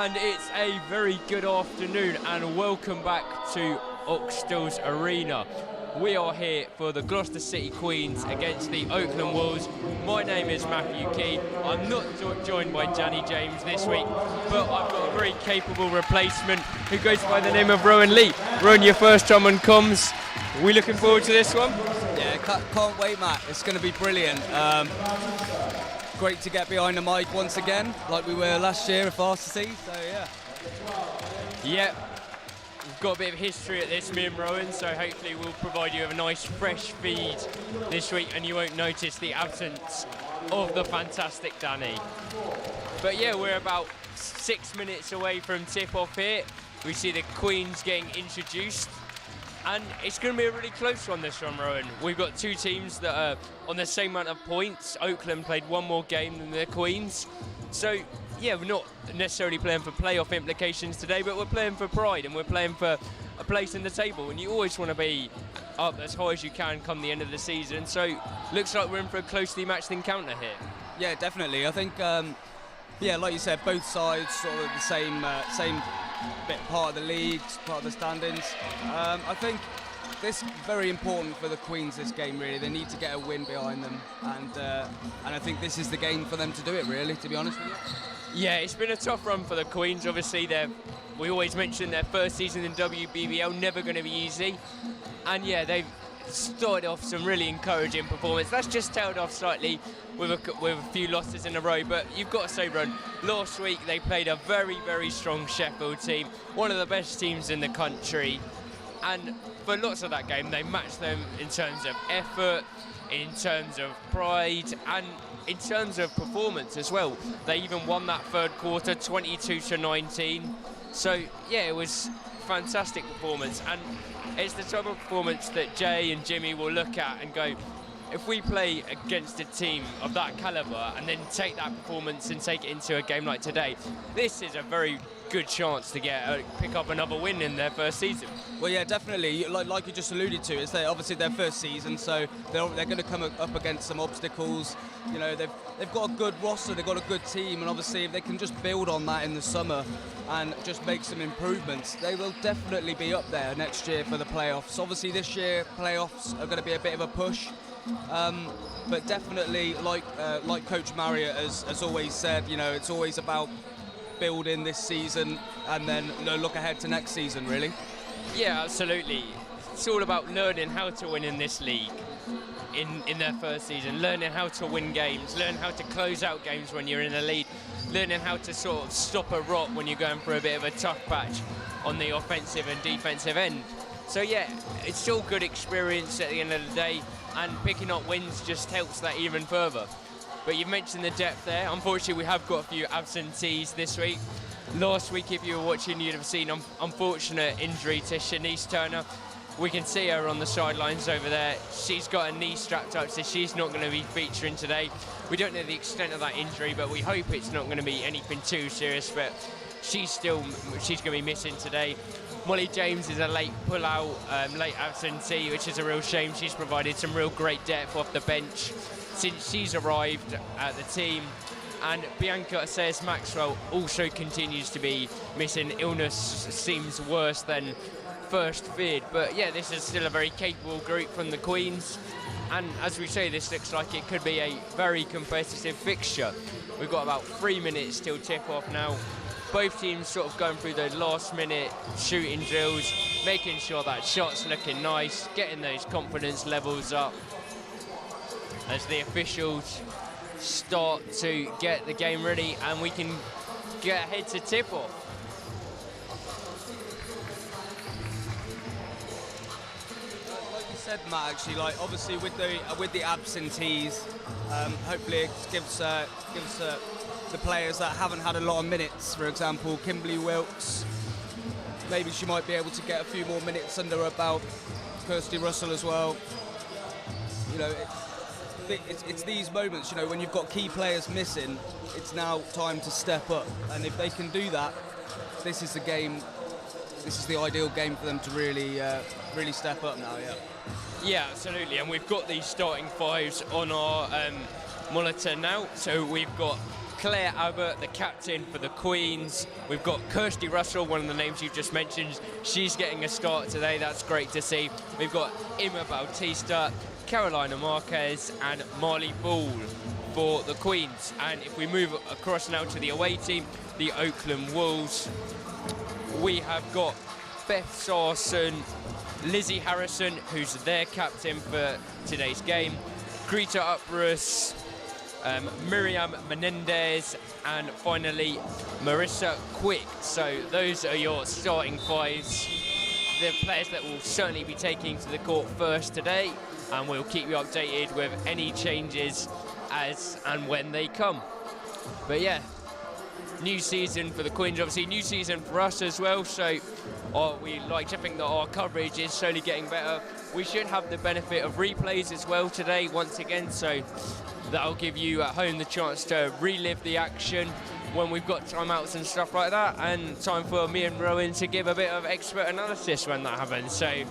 And it's a very good afternoon and welcome back to Oaklands Arena. We are here for the Gloucester City Queens against the Oakland Wolves. My name is Matthew Key. I'm not joined by Danny James this week, but I've got a very capable replacement who goes by the name of Rowan Lee. Rowan, your first time on comms. Are we looking forward to this one? Yeah, can't wait, Matt. It's going to be brilliant. Great to get behind the mic once again, like we were last year at Varsity, so yeah. Yep. We've got a bit of history at this, me and Rowan, so hopefully we'll provide you with a nice fresh feed this week and you won't notice the absence of the fantastic Danny. But yeah, we're about 6 minutes away from tip-off here. We see the Queens getting introduced. And it's going to be a really close one, this one, Rowan. We've got two teams that are on the same amount of points. Oakland played one more game than the Queens. So, yeah, we're not necessarily playing for playoff implications today, but we're playing for pride and we're playing for a place in the table. And you always want to be up as high as you can come the end of the season. So, looks like we're in for a closely matched encounter here. Yeah, definitely. I think, yeah, like you said, both sides sort of the same bit part of the league, part of the standings. I think this is very important for the Queens, this game, really. They need to get a win behind them, and I think this is the game for them to do it, really, to be honest with you. Yeah, it's been a tough run for the Queens. Obviously, we always mention their first season in WBBL, never going to be easy. And yeah, they've started off some really encouraging performance. That's just tailed off slightly with a few losses in a row, but you've got to say, Ron, last week they played a very, very strong Sheffield team, one of the best teams in the country, and for lots of that game they matched them in terms of effort, in terms of pride, and in terms of performance as well. They even won that third quarter 22-19, so yeah, it was fantastic performance, and it's the type of performance that Jay and Jimmy will look at and go, if we play against a team of that calibre and then take that performance and take it into a game like today, this is a very good chance to pick up another win in their first season. Well, yeah, definitely. Like you just alluded to, it's obviously their first season, so they're going to come up against some obstacles. You know, they've got a good roster, they've got a good team, and obviously if they can just build on that in the summer and just make some improvements, they will definitely be up there next year for the playoffs. Obviously this year playoffs are going to be a bit of a push. But definitely, like Coach Marriott has always said, you know, it's always about building this season and then look ahead to next season, really. Yeah, absolutely. It's all about learning how to win in this league in their first season, learning how to win games, learn how to close out games when you're in a lead, learning how to sort of stop a rot when you're going for a bit of a tough patch on the offensive and defensive end. So yeah, it's still good experience at the end of the day, and picking up wins just helps that even further. But you've mentioned the depth there. Unfortunately, we have got a few absentees this week. Last week, if you were watching, you'd have seen an unfortunate injury to Shanice Turner. We can see her on the sidelines over there. She's got her knee strapped up, so she's not going to be featuring today. We don't know the extent of that injury, but we hope it's not going to be anything too serious, but she's going to be missing today. Molly James is a late pull-out, late absentee, which is a real shame. She's provided some real great depth off the bench since she's arrived at the team. And Bianca Assayas-Maxwell also continues to be missing. Illness seems worse than first feared. But yeah, this is still a very capable group from the Queens. And as we say, this looks like it could be a very competitive fixture. We've got about 3 minutes till tip-off now. Both teams sort of going through the last-minute shooting drills, making sure that shot's looking nice, getting those confidence levels up as the officials start to get the game ready and we can get ahead to tip-off. Like you said, Matt, actually, like obviously with the absentees, hopefully it gives the players that haven't had a lot of minutes, for example, Kimberly Wilkes, maybe she might be able to get a few more minutes under her belt. Kirsty Russell as well. You know, it's these moments, you know, when you've got key players missing, it's now time to step up. And if they can do that, this is the game. This is the ideal game for them to really step up now. Yeah. Yeah, absolutely. And we've got these starting fives on our monitor now. So we've got Claire Abbott, the captain for the Queens. We've got Kirsty Russell, one of the names you've just mentioned. She's getting a start today. That's great to see. We've got Emma Bautista, Carolina Marquez, and Marley Ball for the Queens. And if we move across now to the away team, the Oakland Wolves, we have got Beth Sarson, Lizzie Harrison, who's their captain for today's game, Greta Uprus, Miriam Menendez, and finally Marissa Quick. So those are your starting fives, the players that will certainly be taking to the court first today, and we'll keep you updated with any changes as and when they come. But yeah, new season for the Queens, obviously new season for us as well, so we like to think that our coverage is slowly getting better. We should have the benefit of replays as well today once again, so that'll give you at home the chance to relive the action when we've got timeouts and stuff like that, and time for me and Rowan to give a bit of expert analysis when that happens, so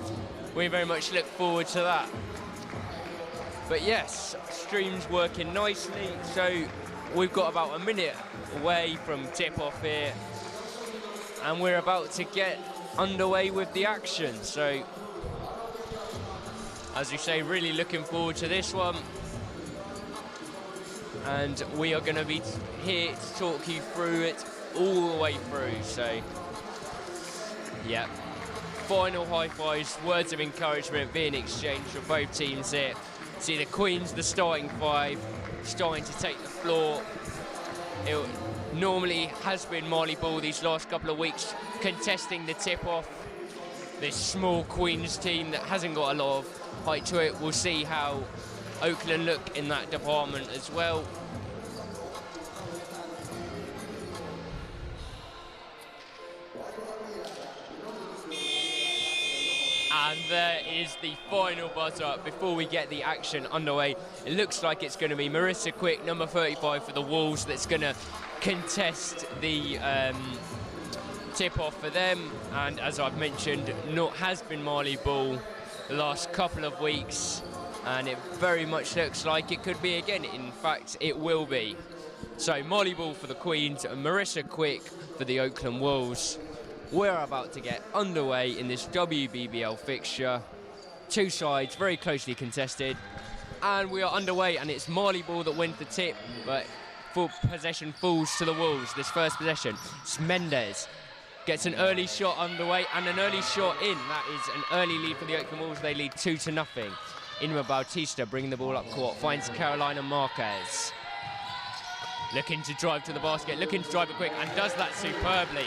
we very much look forward to that. But yes, stream's working nicely, so we've got about a minute away from tip-off here, and we're about to get underway with the action. So, as you say, really looking forward to this one. And we are going to be here to talk you through it all the way through. So, yeah, final high fives, words of encouragement being exchanged for both teams here. See the Queens, the starting five, starting to take the floor. It normally has been Marley Ball these last couple of weeks contesting the tip-off. This small Queens team that hasn't got a lot of height to it. We'll see how Oakland look in that department as well. And there is the final buzzer before we get the action underway. It looks like it's going to be Marissa Quick, number 35 for the Wolves, that's going to contest the tip-off for them. And as I've mentioned, has been Marley Ball the last couple of weeks, and it very much looks like it could be again. In fact, it will be. So Marley Ball for the Queens and Marissa Quick for the Oakland Wolves. We're about to get underway in this WBBL fixture. Two sides very closely contested, and we are underway, and it's Marley Ball that wins the tip, but full possession falls to the Wolves. This first possession, it's Mendes gets an early shot underway and an early shot in. That is an early lead for the Oakland Wolves. They lead 2-0. Inma Bautista bringing the ball up court, finds Carolina Marquez. Looking to drive to the basket, looking to drive it quick, and does that superbly.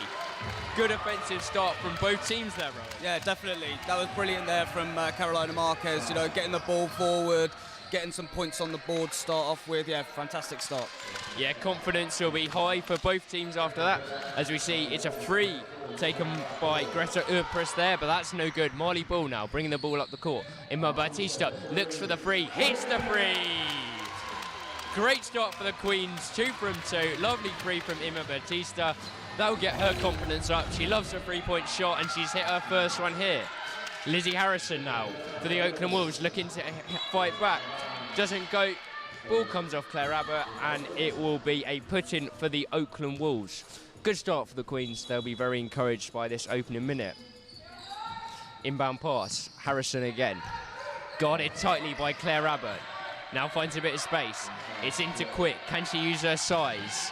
Good offensive start from both teams there, Rowan. Yeah, definitely. That was brilliant there from Carolina Marquez, you know, getting the ball forward, getting some points on the board to start off with. Yeah, fantastic start. Yeah, confidence will be high for both teams after that. As we see, it's a free taken by Greta Uprus there, but that's no good. Marley Ball now bringing the ball up the court. Emma Bautista looks for the free, hits the free. Great start for the Queens, 2 from 2. Lovely free from Emma Bautista. That'll get her confidence up. She loves a three-point shot, and she's hit her first one here. Lizzie Harrison now for the Oakland Wolves, looking to fight back. Doesn't go. Ball comes off Claire Abbott, and it will be a put-in for the Oakland Wolves. Good start for the Queens. They'll be very encouraged by this opening minute. Inbound pass. Harrison again. Guarded tightly by Claire Abbott. Now finds a bit of space. It's into Quick. Can she use her size?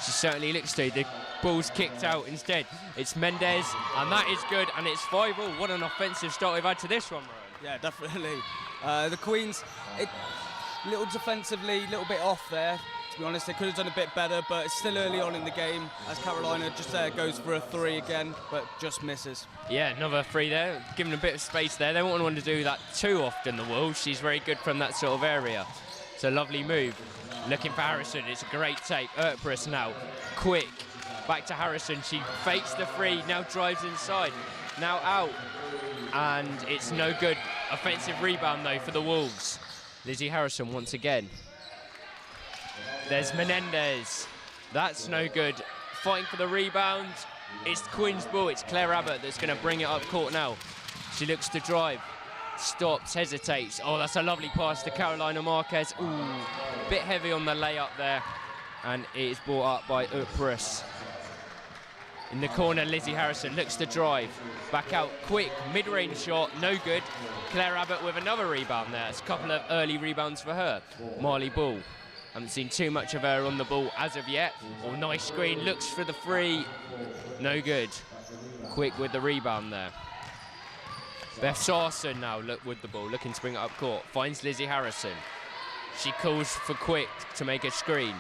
She certainly looks to. The ball's kicked out instead. It's Mendes, and that is good, and it's 5-all. What an offensive start we've had to this one, Rowan. Yeah, definitely. The Queens, a little defensively, a little bit off there. To be honest, they could have done a bit better, but it's still early on in the game as Carolina just goes for a three again, but just misses. Yeah, another free there, giving a bit of space there. They won't want to do that too often, the Wolves. She's very good from that sort of area. It's a lovely move. Looking for Harrison, it's a great take. Uprus now, Quick, back to Harrison. She fakes the free, now drives inside, now out. And it's no good. Offensive rebound though for the Wolves. Lizzie Harrison once again. There's Menendez. That's no good. Fighting for the rebound. It's Queen's ball. It's Claire Abbott that's going to bring it up court now. She looks to drive. Stops, hesitates. Oh, that's a lovely pass to Carolina Marquez. Ooh, bit heavy on the layup there. and it is brought up by Oaklands. In the corner, Lizzie Harrison looks to drive. Back out, quick, mid-range shot, no good. Claire Abbott with another rebound there. It's a couple of early rebounds for her. Marley Bull, haven't seen too much of her on the ball as of yet. Oh, nice screen, looks for the free. No good. Quick with the rebound there. Beth Sarson now with the ball, looking to bring it up court. Finds Lizzie Harrison. She calls for Quick to make a screen.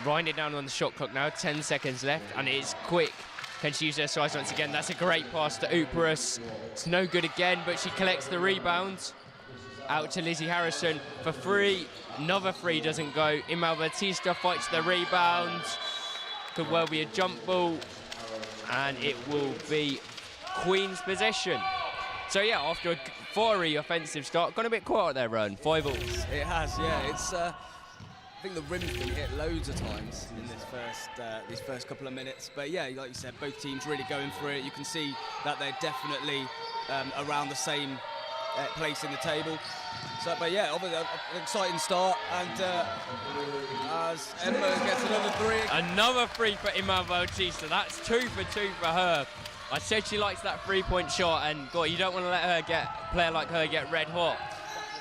Winding down on the shot clock now, 10 seconds left, and it is Quick. Can she use her size once again? That's a great pass to Oaklands. It's no good again, but she collects the rebound. Out to Lizzie Harrison for free. Another free doesn't go. Imal Batista fights the rebound. Could well be a jump ball, and it will be Queen's possession. So yeah, after a fiery offensive start, gone a bit quiet there, Run. 5 all. It has, yeah. It's. I think the rim's been hit loads of times in these first couple of minutes. But yeah, like you said, both teams really going for it. You can see that they're definitely around the same place in the table. So, but yeah, obviously an exciting start. And as Emma gets another three. Another free for Imal Bautista. That's 2 for 2 for her. I said she likes that 3-point shot, and God, you don't want to let her a player like her get red hot.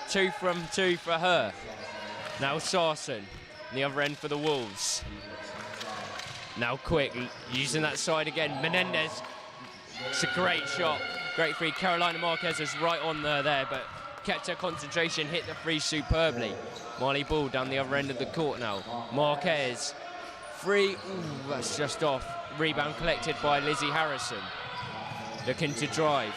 2 from 2 for her. Now Sarson, the other end for the Wolves. Now Quick, using that side again. Menendez, it's a great shot. Great free. Carolina Marquez is right on there, but kept her concentration, hit the free superbly. Marley Bull down the other end of the court now. Marquez, free, ooh, that's just off. Rebound collected by Lizzie Harrison. Looking to drive.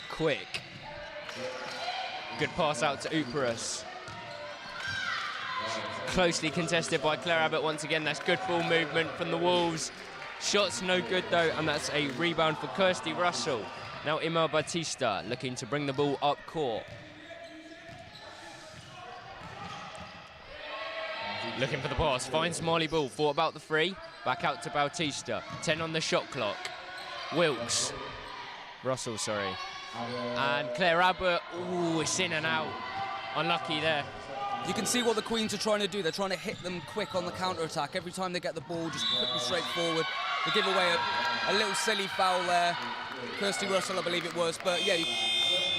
Quick. Good pass out to Oaklands. Closely contested by Claire Abbott once again. That's good ball movement from the Wolves. Shots no good though, and that's a rebound for Kirsty Russell. Now Imal Batista looking to bring the ball up court. Looking for the pass, finds Marley Bull, thought about the free. Back out to Bautista, 10 on the shot clock. Russell, sorry. And Claire Abbott, ooh, it's in and out. Unlucky there. You can see what the Queens are trying to do. They're trying to hit them quick on the counter-attack. Every time they get the ball, just quickly straight forward. They give away a little silly foul there. Kirsty Russell, I believe it was. But yeah, you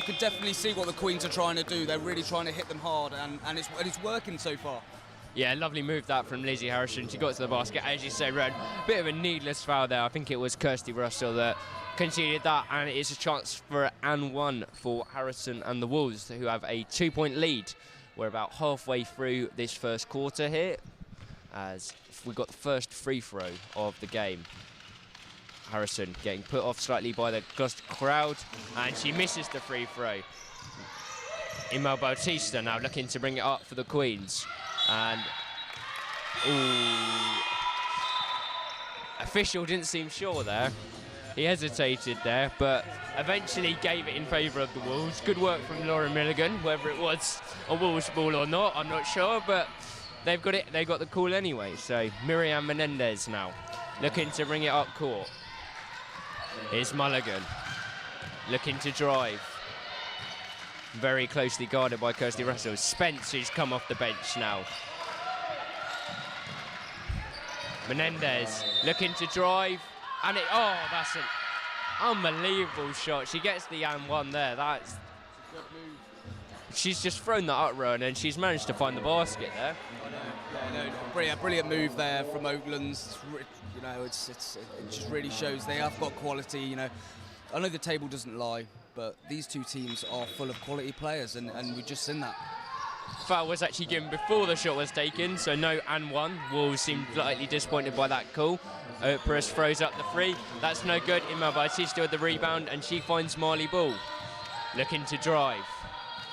can definitely see what the Queens are trying to do. They're really trying to hit them hard, and it's working so far. Yeah, lovely move that from Lizzie Harrison. She got to the basket, as you say, Red. Bit of a needless foul there. I think it was Kirsty Russell that conceded that, and it is a chance for an 1 for Harrison and the Wolves, who have a 2-point lead. We're about halfway through this first quarter here, as we got the first free throw of the game. Harrison getting put off slightly by the Gloucester crowd, and she misses the free throw. Imal Bautista now looking to bring it up for the Queens. And, ooh, official didn't seem sure there. He hesitated there, but eventually gave it in favour of the Wolves. Good work from Laura Milligan, whether it was a Wolves ball or not, I'm not sure, but they've got it. They got the call anyway. So Miriam Menendez now looking to bring it up court. Here's Mulligan looking to drive. Very closely guarded by Kirsty Russell. Spence, who's come off the bench now. Menendez looking to drive. And that's an unbelievable shot. She gets the and one there. That's a good move. She's just thrown that up run, and she's managed to find the basket there. Brilliant move there from Oaklands. You know, it just really shows they have got quality. You know, I know the table doesn't lie, but these two teams are full of quality players, and we've just seen that. Foul was actually given before the shot was taken, so no and one. Wolves seemed slightly disappointed by that call. Opress throws up the free. That's no good. Imal Bautista with the rebound, and she finds Marley Bull. Looking to drive.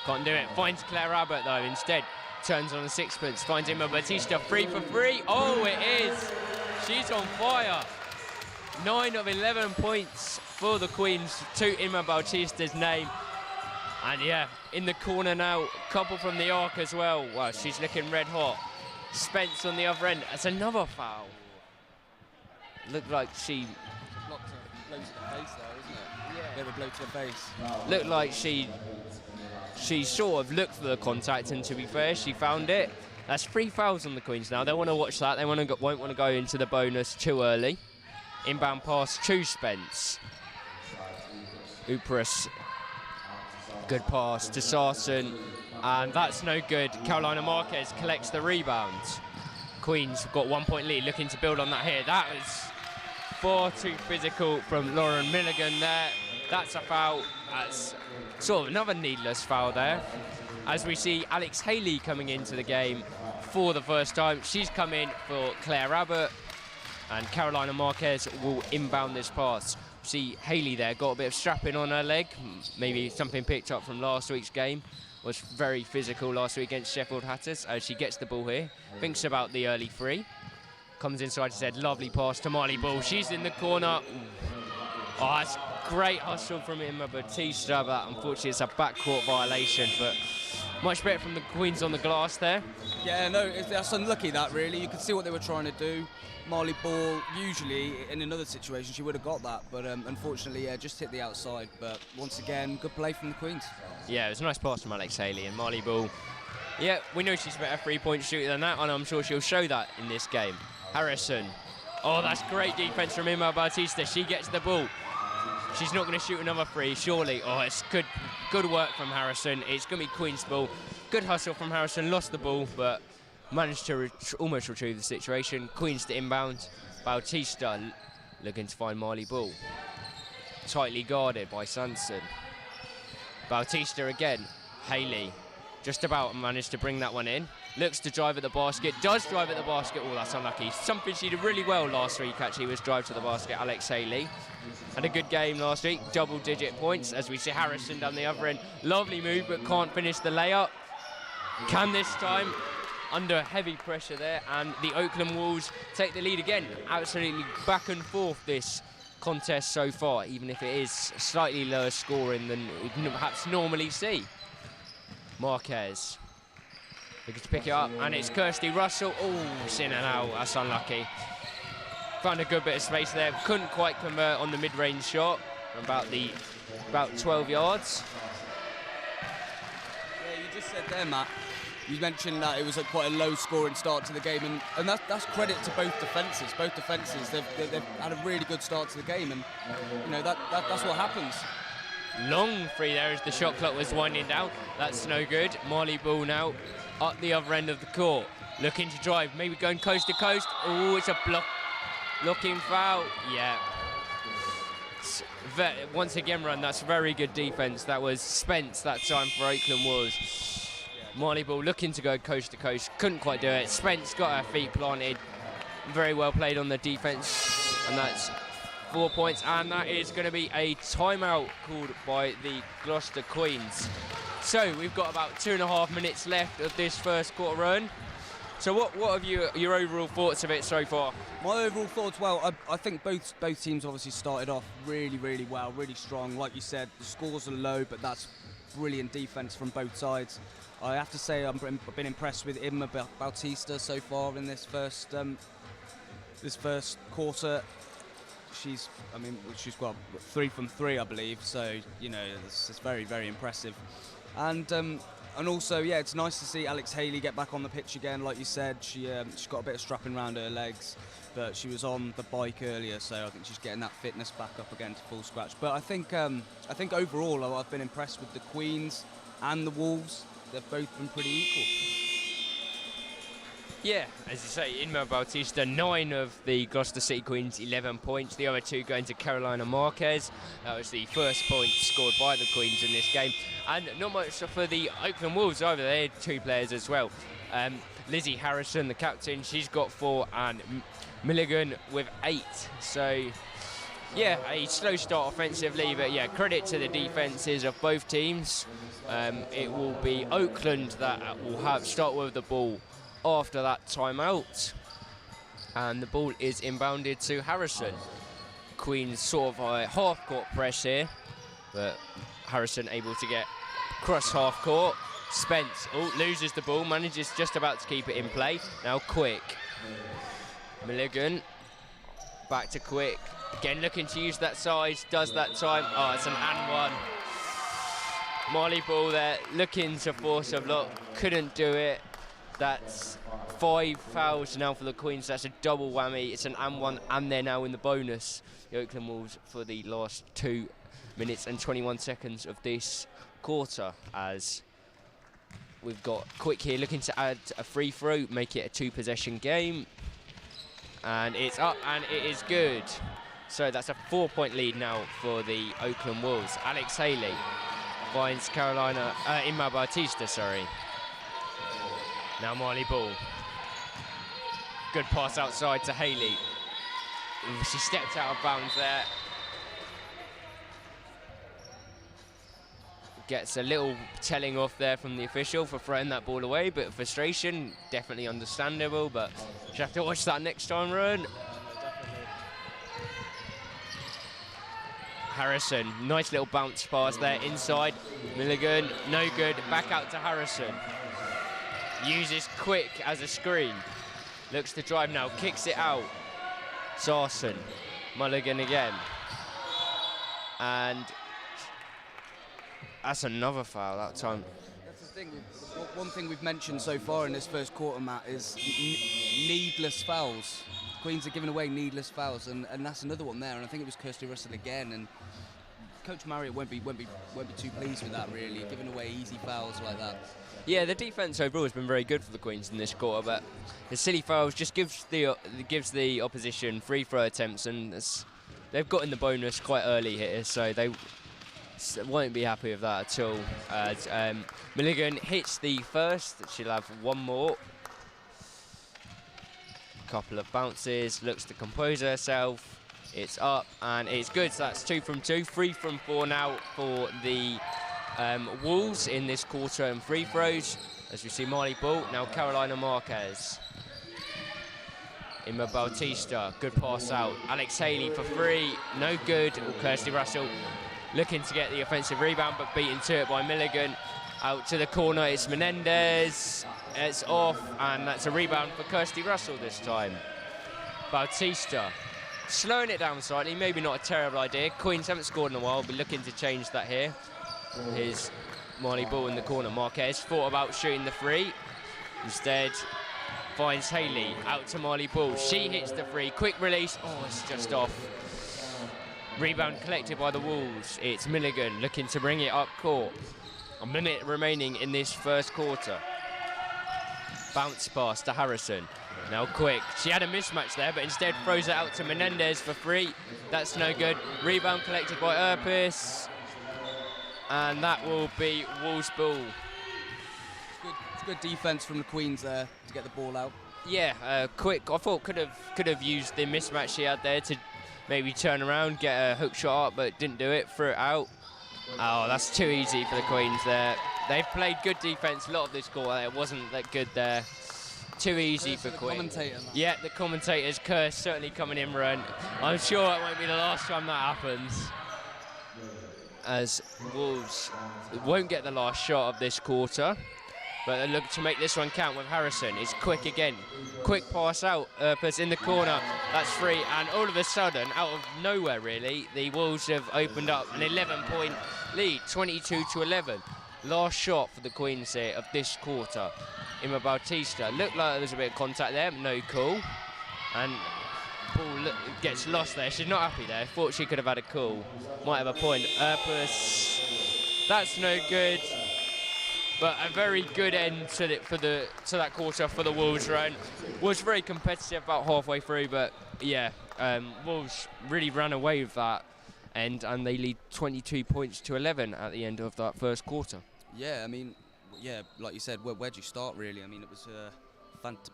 Can't do it. Finds Claire Abbott, though, instead. Turns on a sixpence. Finds Imal Bautista 3 for 3. Oh, it is. She's on fire. 9 of 11 points for the Queens to Imal Bautista's name. And yeah, in the corner now, couple from the arc as well. Wow, she's looking red hot. Spence on the other end. That's another foul. Looked like she blocked a blow to the face there, isn't it? Yeah. Bit of a blow to the face. Looked like she sort of looked for the contact, and to be fair, she found it. That's 3 fouls on the Queens now. They want to watch that. They won't want to go into the bonus too early. Inbound pass to Spence. Upras. Good pass to Sarsen. And that's no good. Carolina Marquez collects the rebound. Queens got 1 point lead, looking to build on that here. That was far too physical from Lauren Milligan there. That's a foul. That's sort of another needless foul there. As we see Alex Haley coming into the game for the first time. She's come in for Claire Abbott, and Carolina Marquez will inbound this pass. See Haley there, got a bit of strapping on her leg, maybe something picked up from last week's game. Was very physical last week against Sheffield Hatters. As she gets the ball here, thinks about the early three. Comes inside, said, lovely pass to Marley Ball. She's in the corner. Oh, that's great hustle from Emma Batista, but unfortunately it's a backcourt violation. But much better from the Queens on the glass there. Yeah, no, that's unlucky that really. You could see what they were trying to do. Marley Ball, usually in another situation she would have got that, but unfortunately, yeah, just hit the outside. But once again, good play from the Queens. Yeah, it was a nice pass from Alex Haley, and Marley Ball. Yeah, we know she's a better three-point shooter than that, and I'm sure she'll show that in this game. Harrison. Oh, that's great defense from Emma Batista. She gets the ball. She's not going to shoot another three, surely. Oh, it's good work from Harrison. It's going to be Queen's ball. Good hustle from Harrison. Lost the ball, but managed to almost retrieve the situation. Queens to inbound. Bautista looking to find Marley Ball. Tightly guarded by Sanson. Bautista again. Haley just about managed to bring that one in. Looks to drive at the basket. Does drive at the basket. Oh, that's unlucky. Something she did really well last week, actually, was drive to the basket. Alex Haley had a good game last week. Double-digit points, as we see Harrison down the other end. Lovely move, but can't finish the layup. Can this time. Under heavy pressure there, and the Oakland Wolves take the lead again. Absolutely back and forth this contest so far, even if it is slightly lower scoring than we can perhaps normally see. Marquez looking to pick it up, and it's Kirsty Russell. Oh, it's in and out. That's unlucky. Found a good bit of space there. Couldn't quite convert on the mid-range shot. About 12 yards. Yeah, you just said there, Matt. You mentioned that it was quite a low-scoring start to the game, and that's credit to both defences. Both defences, they've had a really good start to the game, and you know that's what happens. Long free there as the shot clock was winding down. That's no good. Marley Ball now up the other end of the court, looking to drive, maybe going coast to coast. Oh, it's a blocking foul. Yeah. Once again, run. That's very good defence. That was Spence that time for Oakland Wolves. Marley Ball looking to go coast to coast, couldn't quite do it. Spence got her feet planted. Very well played on the defence, and that's 4 points. And that is going to be a timeout called by the Gloucester Queens. So we've got about 2.5 minutes left of this first quarter run. So what have your overall thoughts of it so far? My overall thoughts, well, I think both teams obviously started off really, really well, really strong. Like you said, the scores are low, but that's brilliant defence from both sides. I have to say I've been impressed with Emma Bautista so far in this first quarter. She's got 3 from 3, I believe. So you know it's very, very impressive. And also, yeah, it's nice to see Alex Haley get back on the pitch again. Like you said, she's got a bit of strapping around her legs, but she was on the bike earlier, so I think she's getting that fitness back up again to full scratch. But I think overall I've been impressed with the Queens and the Wolves. They've both been pretty equal. Yeah, as you say, Inma Bautista, 9 of the Gloucester City Queens, 11 points. The other 2 going to Carolina Marquez. That was the first point scored by the Queens in this game. And not much for the Oakland Wolves either. They had 2 players as well. Lizzie Harrison, the captain, she's got 4, and Milligan with 8. So, yeah, a slow start offensively, but yeah, credit to the defences of both teams. It will be Oakland that will start with the ball after that timeout, and the ball is inbounded to Harrison. Queens sort of a half-court press here, but Harrison able to get cross half-court. Spence loses the ball, manages just about to keep it in play. Now Quick. Milligan back to Quick. Again, looking to use that size, does that time. Oh, it's an and one. Marley Ball there, looking to force a block, couldn't do it. That's 5 fouls now for the Queens. That's a double whammy. It's an and one, and they're now in the bonus. The Oakland Wolves for the last 2 minutes and 21 seconds of this quarter, as we've got Quick here looking to add a free throw, make it a 2-possession game. And it's up, and it is good. So that's a 4-point lead now for the Oakland Wolves. Alex Haley finds Carolina, Inma Bautista, sorry. Now Marley Ball. Good pass outside to Haley. She stepped out of bounds there. Gets a little telling off there from the official for throwing that ball away, but frustration, definitely understandable, but she'll have to watch that next time run. Harrison, nice little bounce pass there inside. Milligan, no good, back out to Harrison. Uses Quick as a screen. Looks to drive now, kicks it out. Sarson, Mulligan again. And that's another foul that time. That's the thing. One thing we've mentioned so far in this first quarter, Matt, is needless fouls. Queens are giving away needless fouls, and that's another one there. And I think it was Kirsty Russell again. And Coach Marriott won't be too pleased with that, really, giving away easy fouls like that. Yeah, the defence overall has been very good for the Queens in this quarter, but the silly fouls just gives the opposition free throw attempts, and they've got in the bonus quite early here, so they won't be happy with that at all. As Milligan hits the first, she'll have one more. Couple of bounces, looks to compose herself. It's up and it's good, so that's 2 from 2. 3 from 4 now for the Wolves in this quarter and free throws. As we see Marley Ball, now Carolina Marquez. Inma Bautista, good pass out. Alex Haley for 3, no good. Kirsty Russell looking to get the offensive rebound, but beaten to it by Milligan. Out to the corner, it's Menendez. It's off, and that's a rebound for Kirsty Russell this time. Bautista slowing it down slightly, maybe not a terrible idea. Queens haven't scored in a while, we'll be looking to change that here. Here's Marley Ball in the corner. Marquez thought about shooting the 3. Instead, finds Haley out to Marley Ball. She hits the 3, quick release. Oh, it's just off. Rebound collected by the Wolves. It's Milligan looking to bring it up court. A minute remaining in this first quarter. Bounce pass to Harrison. Now Quick. She had a mismatch there, but instead throws it out to Menendez for 3. That's no good. Rebound collected by Erpis. And that will be Wolves' ball. It's good defense from the Queens there to get the ball out. Yeah, Quick, I thought could have used the mismatch she had there to maybe turn around, get a hook shot up, but didn't do it, threw it out. Oh, that's too easy for the Queens there. They've played good defense a lot of this quarter. It wasn't that good there. Too easy for Queens. Yeah, the commentator's curse certainly coming in run. I'm sure it won't be the last time that happens, as Wolves won't get the last shot of this quarter, but they look to make this one count with Harrison. It's Quick again. Quick pass out, Erpis in the corner. That's 3, and all of a sudden, out of nowhere really, the Wolves have opened up an 11-point lead, 22-11. Last shot for the Queens here of this quarter. Inma Bautista. Looked like there was a bit of contact there, but no call. And ball gets lost there. She's not happy there. Thought she could have had a call. Might have a point. Erpis. That's no good. But a very good end to that quarter for the Wolves run. Was very competitive about halfway through, but yeah, Wolves really ran away with that end, and they lead 22 points to 11 at the end of that first quarter. Yeah, I mean, yeah, like you said, where'd you start really? I mean, it was a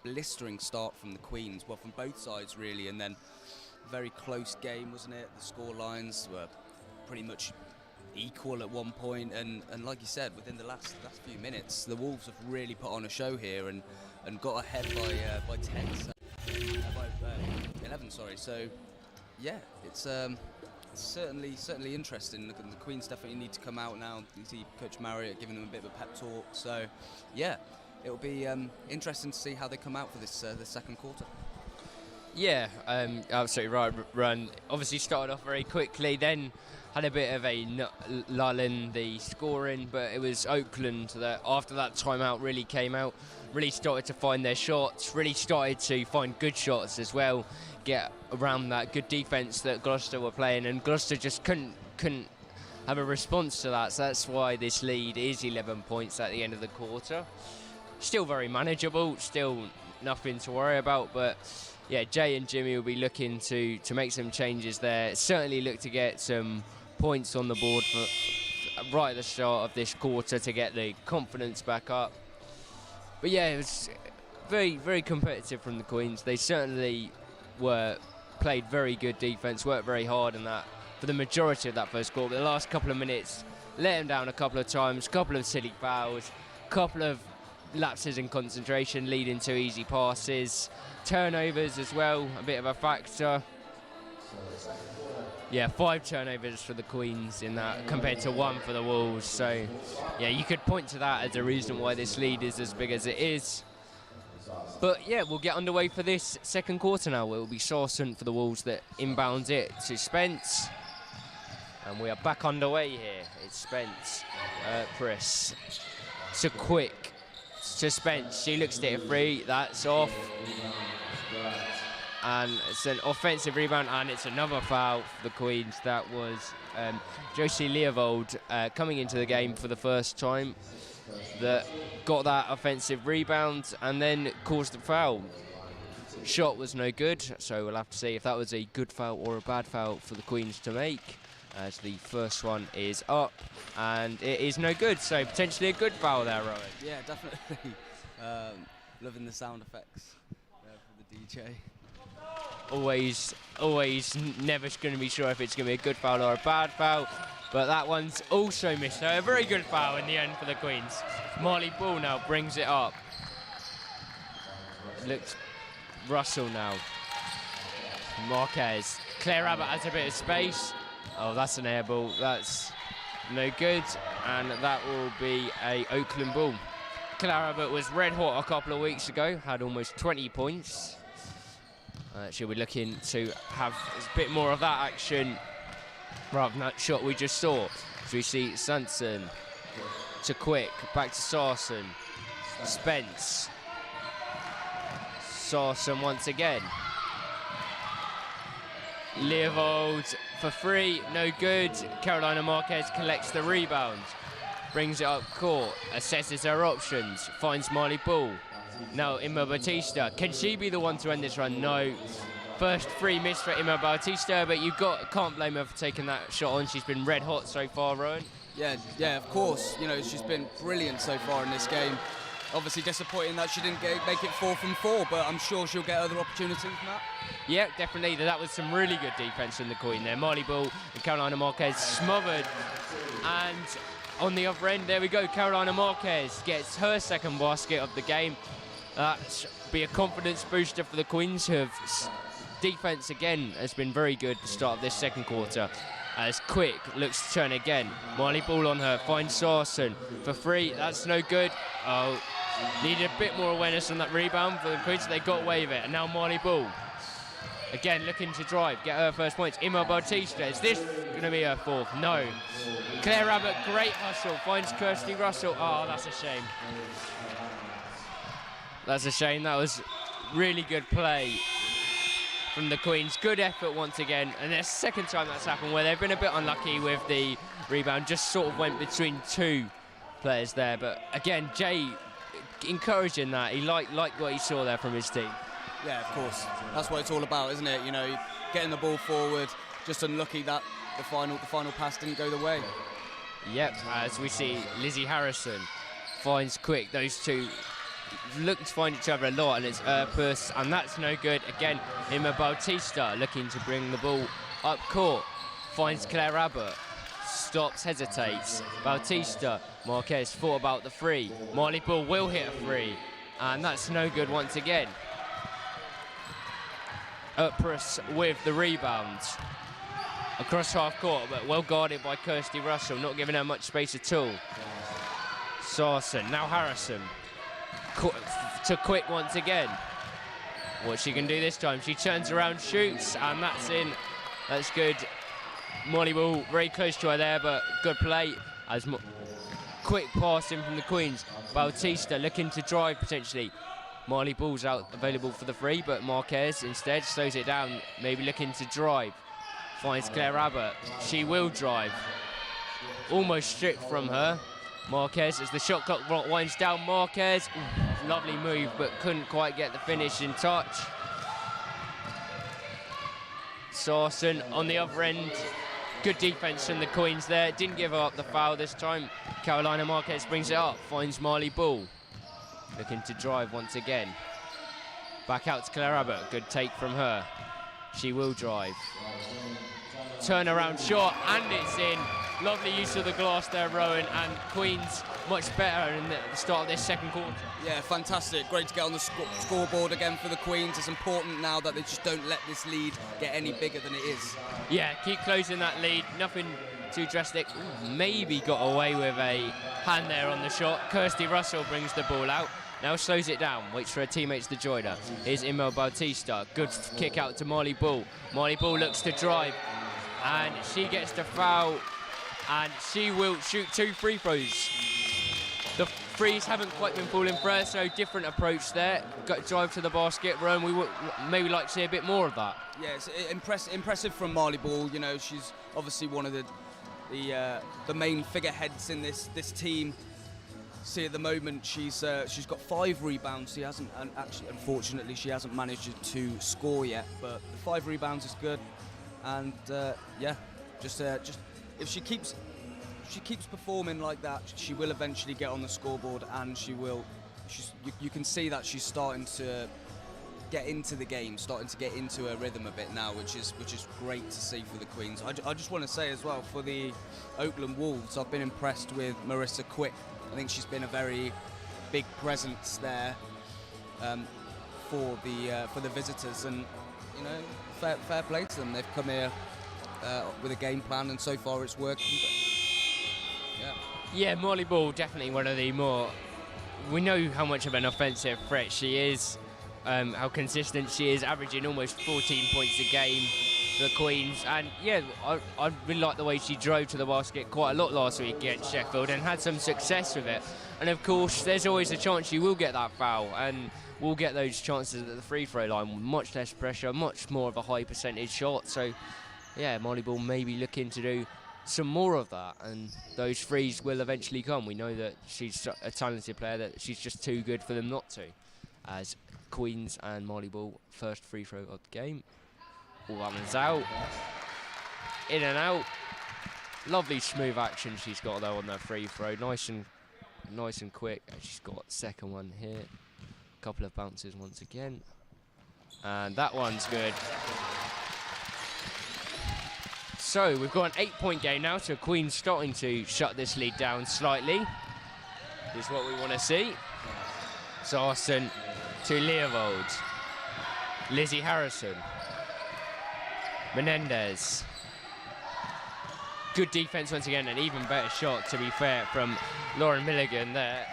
blistering start from the Queens, well, from both sides really, and then a very close game, wasn't it? The score lines were pretty much equal at one point, and like you said, within the last few minutes, the Wolves have really put on a show here and got ahead by 10, by 11, sorry. So yeah, it's certainly interesting. The Queens definitely need to come out now. You see Coach Marriott giving them a bit of a pep talk. So yeah, it'll be interesting to see how they come out for this the second quarter. Yeah, absolutely right, run. Obviously started off very quickly, then had a bit of a lull in the scoring, but it was Oakland that after that timeout really came out, really started to find their shots, really started to find good shots as well, get around that good defence that Gloucester were playing, and Gloucester just couldn't have a response to that, so that's why this lead is 11 points at the end of the quarter. Still very manageable, still nothing to worry about, but yeah, Jay and Jimmy will be looking to make some changes there. Certainly look to get some points on the board for right at the start of this quarter to get the confidence back up. But yeah, it was very, very competitive from the Queens. They certainly played very good defence, worked very hard in that for the majority of that first quarter. But the last couple of minutes, let them down a couple of times, couple of silly fouls, couple of lapses in concentration leading to easy passes, turnovers as well, a bit of a factor. Yeah, 5 turnovers for the Queens in that compared to 1 for the Wolves. So yeah, you could point to that as a reason why this lead is as big as it is. But yeah, we'll get underway for this second quarter now. It will be Sarson for the Wolves that inbounds it to Spence. And we are back underway here. It's Spence, press. So quick to Spence, she looks at it free, that's off. And it's an offensive rebound, and it's another foul for the Queens. That was Josie Leovold coming into the game for the first time that got that offensive rebound and then caused the foul. Shot was no good, so we'll have to see if that was a good foul or a bad foul for the Queens to make, as the first one is up and it is no good, so potentially a good foul there, Rowan. Yeah, definitely. Loving the sound effects for the DJ. Always never going to be sure if it's going to be a good foul or a bad foul, but that one's also missed. So a very good foul in the end for the Queens. Marley Ball now brings it up. Looks Russell now. Marquez. Claire Abbott has a bit of space. Oh, that's an air ball. That's no good, and that will be a Oakland ball. Claire Abbott was red hot a couple of weeks ago, had almost 20 points. She'll be looking to have a bit more of that action rather than that shot we just saw. So we see Sanson to Quick, back to Sarson, Spence, Sarson once again. Leovold for 3, no good. Carolina Marquez collects the rebound, brings it up court, assesses her options, finds Marley Ball. Now Emma Bautista, can she be the one to end this run? No. First free miss for Emma Bautista, but can't blame her for taking that shot on. She's been red hot so far, Rowan. Yeah, of course. You know, she's been brilliant so far in this game. Obviously disappointing that she didn't make it 4 from 4, but I'm sure she'll get other opportunities, Matt. Yeah, definitely. That was some really good defence from the Queen there. Marley Ball and Carolina Marquez smothered. And on the other end, there we go. Carolina Marquez gets her second basket of the game. That should be a confidence booster for the Queens, who have defence again has been very good at the start of this second quarter. As Quick looks to turn again. Marley Ball on her, finds Sarson for 3. That's no good. Oh, needed a bit more awareness on that rebound for the Queens. They got away with it. And now Marley Ball. Again, looking to drive, get her first points. Emma Bautista, is this going to be her 4th? No. Claire Abbott, great hustle, finds Kirsty Russell. Oh, that's a shame. That's a shame. That was really good play from the Queens. Good effort once again. And the second time that's happened where they've been a bit unlucky with the rebound. Just sort of went between 2 players there. But again, Jay encouraging that. He liked what he saw there from his team. Yeah, of course. That's what it's all about, isn't it? You know, getting the ball forward. Just unlucky that the final pass didn't go the way. Yep, as we see Lizzie Harrison finds Quick. Those two look to find each other a lot, and it's Erpus, and that's no good. Again, Emma Bautista looking to bring the ball up court. Finds Claire Abbott. Stops, hesitates. Bautista. Marquez thought about the 3. Marley Ball will hit a 3, and that's no good once again. Erpus with the rebound. Across half court, but well guarded by Kirsty Russell, not giving her much space at all. Sarson, now Harrison. To Quick once again. what she can do this time. She turns around, shoots, and that's in. That's good. Molly Ball very close to her there, but good play. As quick pass in from the Queens. Bautista looking to drive potentially. Molly Ball's out available for the free, but Marquez instead slows it down, maybe looking to drive. Finds Claire Abbott. She will drive. Almost stripped from her. Marquez, as the shot clock winds down, Marquez. Ooh, lovely move, but couldn't quite get the finish in touch. Sarson on the other end. Good defense from the Queens there. Didn't give her up the foul this time. Carolina Marquez brings it up, finds Marley Ball. Looking to drive once again. Back out to Claire Abbott. Good take from her. She will drive. Turnaround shot, and it's in. Lovely use of the glass there, Rowan, and Queens much better in the start of this second quarter. Yeah, fantastic. Great to get on the scoreboard again for the Queens. It's important now that they just don't let this lead get any bigger than it is. Yeah, keep closing that lead. Nothing too drastic. Ooh, maybe got away with a hand there on the shot. Kirsty Russell brings the ball out. Now slows it down, waits for her teammates to join her. Here's Imel Bautista. Good kick out to Molly Ball. Molly Ball looks to drive, and she gets the foul, and she will shoot 2 free throws. The frees haven't quite been falling for her, so different approach there. Got drive to the basket, Rome. We would maybe like to see a bit more of that. Yeah, it's impressive from Marley Ball. You know, she's obviously one of the main figureheads in this team. See, at the moment she's got 5 rebounds. She hasn't, and actually, unfortunately, she hasn't managed to score yet. But the 5 rebounds is good, and yeah, just if she keeps performing like that, she will eventually get on the scoreboard, and you can see that she's starting to get into the game, starting to get into her rhythm a bit now, which is great to see for the Queens. I just want to say as well, for the Oakland Wolves, I've been impressed with Marissa Quick. I think she's been a very big presence there for the visitors, and you know, fair play to them. They've come here with a game plan, and so far it's working. But, yeah, Molly Ball definitely one of the more. We know how much of an offensive threat she is, how consistent she is, averaging almost 14 points a game. The Queens, and yeah, I really like the way she drove to the basket quite a lot last week against Sheffield and had some success with it. And of course, there's always a chance she will get that foul, and we'll get those chances at the free throw line. Much less pressure, much more of a high percentage shot. So yeah, Molly Ball may be looking to do some more of that, and those threes will eventually come. We know that she's a talented player, that she's just too good for them not to. As Queens and Molly Ball, first free throw of the game. All that one's out. In and out. Lovely smooth action she's got though on that free throw. Nice and quick. And she's got second one here. Couple of bounces once again. And that one's good. So we've got an 8-point game now, so Queen's starting to shut this lead down slightly. This is what we want to see. Sarson to Leovold. Lizzie Harrison. Menendez. Good defense once again, an even better shot, to be fair, from Lauren Milligan there.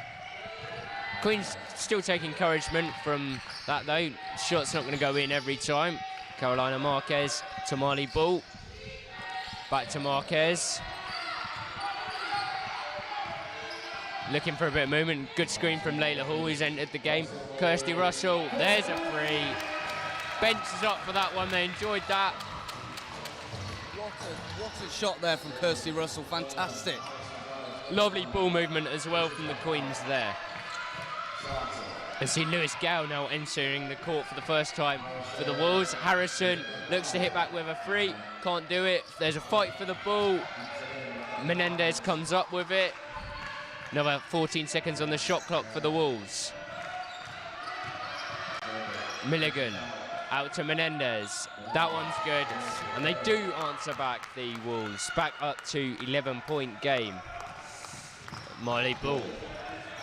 Queen's still taking encouragement from that though. Shot's not going to go in every time. Carolina Marquez to Marley Ball. Back to Marquez. Looking for a bit of movement. Good screen from Layla Hall, who's entered the game. Kirsty Russell, there's a free. Bench is up for that one, they enjoyed that. What a shot there from Kirsty Russell, fantastic. Lovely ball movement as well from the Queens there. And see Lewis Gale now entering the court for the first time for the Wolves. Harrison looks to hit back with a free, can't do it. There's a fight for the ball. Menendez comes up with it. Another 14 seconds on the shot clock for the Wolves. Milligan out to Menendez. That one's good. And they do answer back, the Wolves. Back up to 11-point game. Marley Ball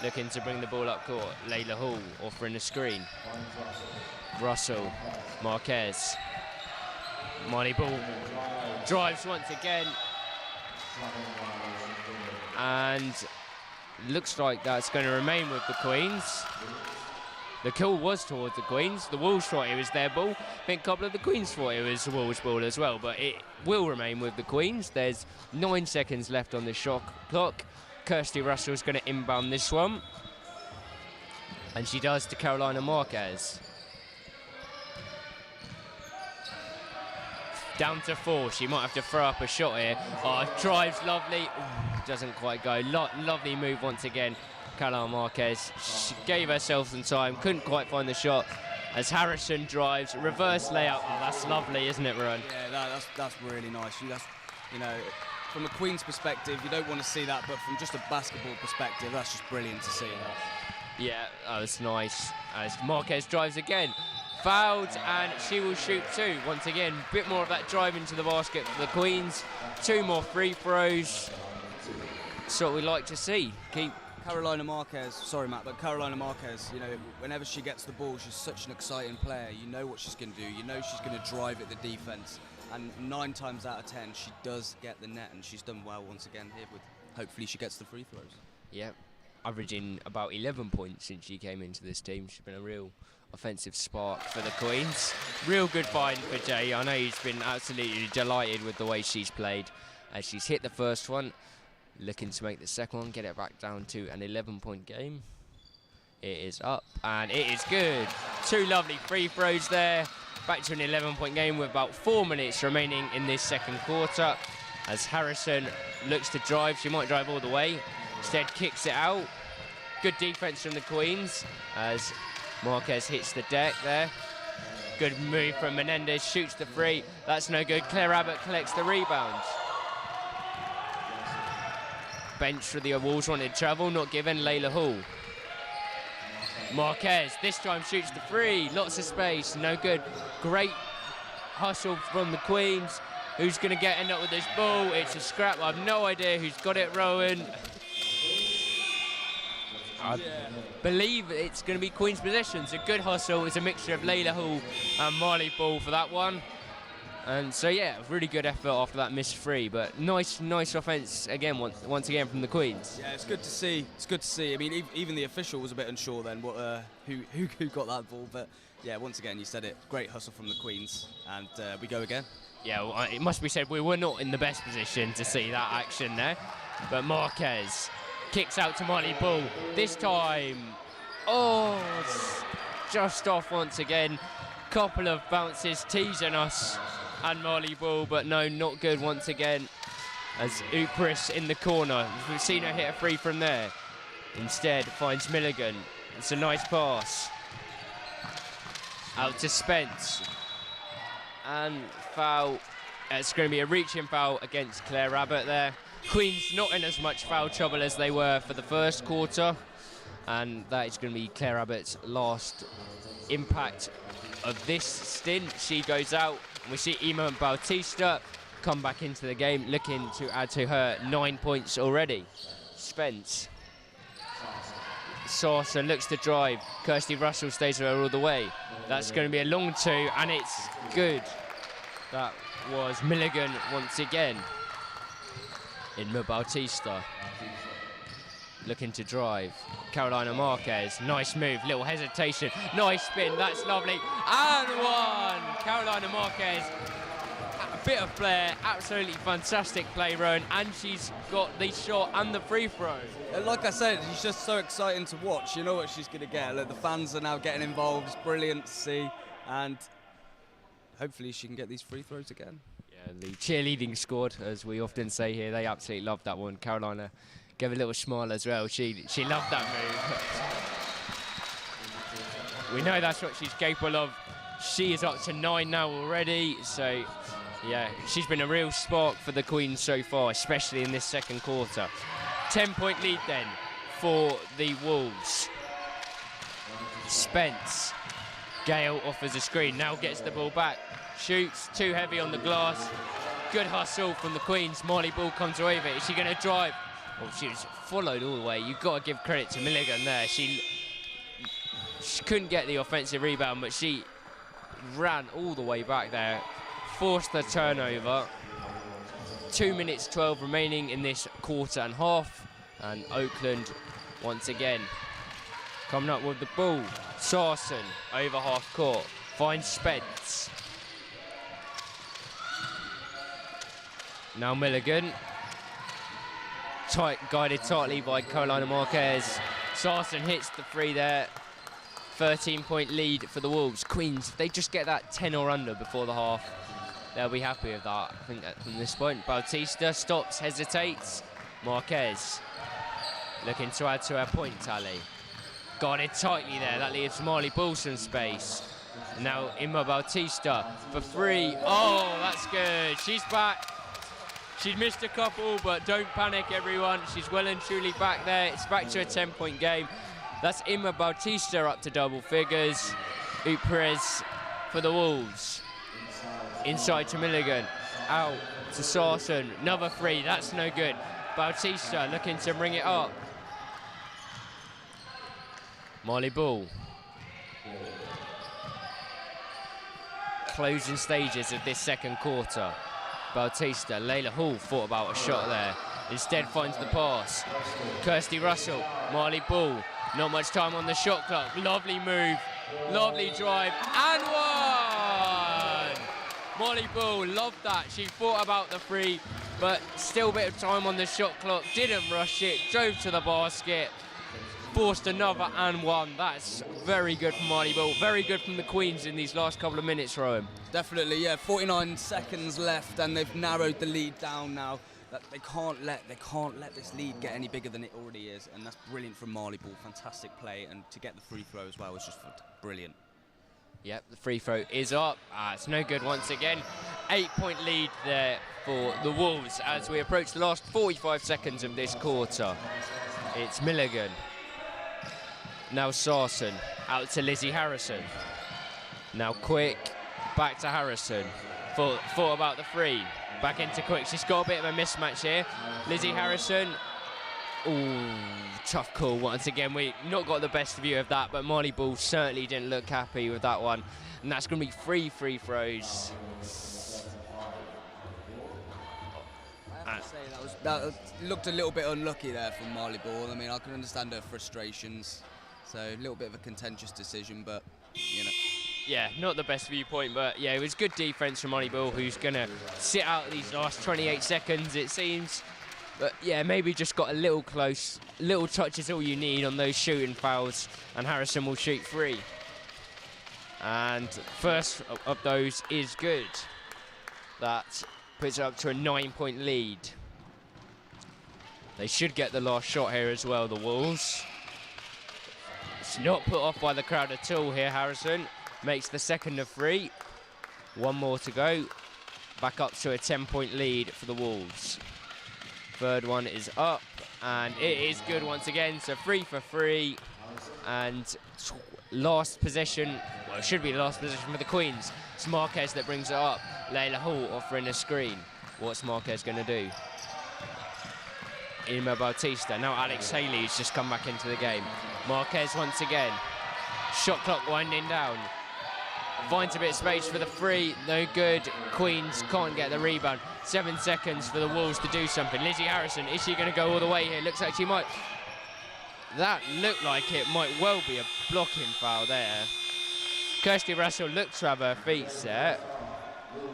looking to bring the ball up court. Layla Hall offering a screen. Russell, Marquez. Marley Ball drives once again. And looks like that's going to remain with the Queens. The call was towards the Queens. The Wolves thought it was their ball. I think a couple of the Queens thought it was the Wolves' ball as well, but it will remain with the Queens. There's 9 seconds left on the shot clock. Kirsty Russell's going to inbound this one. And she does to Carolina Marquez. Down to 4. She might have to throw up a shot here. Oh, drives lovely. Ooh, doesn't quite go. Lovely move once again. Carolina Marquez. She gave herself some time. Couldn't quite find the shot. As Harrison drives. Reverse layup. Oh, that's lovely, isn't it, Ron? Yeah, that's really nice. You know, from a Queen's perspective, you don't want to see that, but from just a basketball perspective, that's just brilliant to see that. Yeah, that's nice. As Marquez drives again. Fouled, and she will shoot 2. Once again, a bit more of that drive into the basket for the Queens. 2 more free throws. That's what we like to see. Carolina Marquez, sorry Matt, but Carolina Marquez, you know, whenever she gets the ball, she's such an exciting player. You know what she's going to do. You know she's going to drive at the defense. And 9 times out of 10, she does get the net, and she's done well once again here with, hopefully she gets the free throws. Yeah, averaging about 11 points since she came into this team. She's been a real offensive spark for the Queens. Real good find for Jay. I know he's been absolutely delighted with the way she's played. As she's hit the first one, looking to make the second one, get it back down to an 11-point game. It is up, and it is good. 2 lovely free throws there. Back to an 11-point game with about 4 minutes remaining in this second quarter. As Harrison looks to drive, she might drive all the way. Instead, kicks it out. Good defense from the Queens as Marquez hits the deck there. Good move from Menendez, shoots the 3. That's no good. Claire Abbott collects the rebound. Bench for the Wolves wanted travel, not given. Layla Hall. Marquez this time shoots the 3. Lots of space, no good. Great hustle from the Queens. Who's going to end up with this ball? It's a scrap. I have no idea who's got it, Rowan. I believe it's going to be Queen's possession. It's a good hustle. It's a mixture of Layla Hall and Marley Ball for that one. And so, yeah, really good effort after that missed 3. But nice offence again, once again from the Queens. Yeah, it's good to see. It's good to see. I mean, even the official was a bit unsure then who got that ball. But yeah, once again, you said it. Great hustle from the Queens, and we go again. Yeah, well, it must be said we were not in the best position to see that action there. But Marquez kicks out to Marley Ball. This time, just off once again. Couple of bounces teasing us and Marley Ball, but no, not good once again. As Upris in the corner. We've seen her hit a 3 from there. Instead, finds Milligan. It's a nice pass. Out to Spence. And foul. It's going to be a reaching foul against Claire Abbott there. Queens not in as much foul trouble as they were for the first quarter. And that is going to be Claire Abbott's last impact of this stint. She goes out, and we see Ima Bautista come back into the game, looking to add to her 9 points already. Spence. Saucer looks to drive. Kirsty Russell stays with her all the way. That's going to be a long 2, and it's good. That was Milligan once again. Ima Bautista. Looking to drive. Carolina Marquez, nice move, little hesitation, nice spin, that's lovely, and 1! Carolina Marquez, a bit of flair, absolutely fantastic play, Rowan, and she's got the shot and the free throw. Like I said, she's just so exciting to watch. You know what she's going to get. Look, the fans are now getting involved, it's brilliant to see, and hopefully she can get these free throws again. Yeah, the cheerleading squad, as we often say here, they absolutely loved that one. Carolina gave a little smile as well. She loved that move. We know that's what she's capable of. She is up to 9 now already. So, yeah, she's been a real spark for the Queens so far, especially in this second quarter. 10-point lead then for the Wolves. Spence. Gale offers a screen, now gets the ball back. Shoots, too heavy on the glass. Good hustle from the Queens. Marley Ball comes away with it. Is she going to drive? Well, she was followed all the way. You've got to give credit to Milligan there. She couldn't get the offensive rebound, but she ran all the way back there. Forced the turnover. 2 minutes 12 remaining in this quarter and half. And Oakland, once again, Coming up with the ball. Sarson over half court. Finds Spence. Now Milligan. Guided tightly by Carolina Marquez. Sarson hits the three there. 13-point lead for the Wolves. Queens, if they just get that 10 or under before the half, they'll be happy with that. I think from this point, Bautista stops, hesitates. Marquez looking to add to her point tally. Guarded tightly there. That leaves Marley Ball some space. Now Emma Bautista for three. Oh, that's good. She's back. She'd missed a couple, but don't panic, everyone. She's well and truly back there. It's back to a 10-point game. That's Emma Bautista up to double figures. Upres for the Wolves. Inside to Milligan. Out to Sarson. Another three. That's no good. Bautista looking to bring it up. Marley Ball. Closing stages of this second quarter. Bautista, Layla Hall thought about a shot there. Instead finds the pass. Kirsty Russell, Marley Ball. Not much time on the shot clock. Lovely move, lovely drive, and one! Marley Ball, loved that. She thought about the three, but still a bit of time on the shot clock. Didn't rush it, drove to the basket. Forced another and one. That's very good from Marley Ball. Very good from the Queens in these last couple of minutes, Rowan. Definitely, yeah. 49 seconds left, and they've narrowed the lead down now. That they can't let this lead get any bigger than it already is, and that's brilliant from Marley Ball. Fantastic play, and to get the free throw as well was just brilliant. Yep, the free throw is up. It's no good once again. 8-point lead there for the Wolves as we approach the last 45 seconds of this quarter. It's Milligan. Now Sarson, out to Lizzie Harrison. Now Quick, back to Harrison. Thought about the three, back into Quick. She's got a bit of a mismatch here. Lizzie Harrison, ooh, tough call once again. We not got the best view of that, but Marley Ball certainly didn't look happy with that one. And that's going to be 3 free throws. I have to say that looked a little bit unlucky there from Marley Ball. I mean, I can understand her frustrations. So a little bit of a contentious decision, but, you know. Yeah, not the best viewpoint, but yeah, it was good defense from Marley Ball, who's going to sit out these last 28 seconds, it seems. But yeah, maybe just got a little close. Little touch is all you need on those shooting fouls, and Harrison will shoot 3. And first of those is good. That puts it up to a 9-point lead. They should get the last shot here as well, the Wolves. It's not put off by the crowd at all here. Harrison makes the second of 3. One more to go. Back up to a 10-point lead for the Wolves. Third one is up, and it is good once again. So 3 for 3, and last possession. Well, it should be the last possession for the Queens. It's Marquez that brings it up. Layla Hall offering a screen. What's Marquez going to do? Emma Bautista. Now Alex Haley's just come back into the game. Marquez once again. Shot clock winding down. Finds a bit of space for the 3. No good. Queens can't get the rebound. 7 seconds for the Wolves to do something. Lizzie Harrison, is she going to go all the way here? Looks like she might. That looked like it might well be a blocking foul there. Kirsty Russell looks to have her feet set.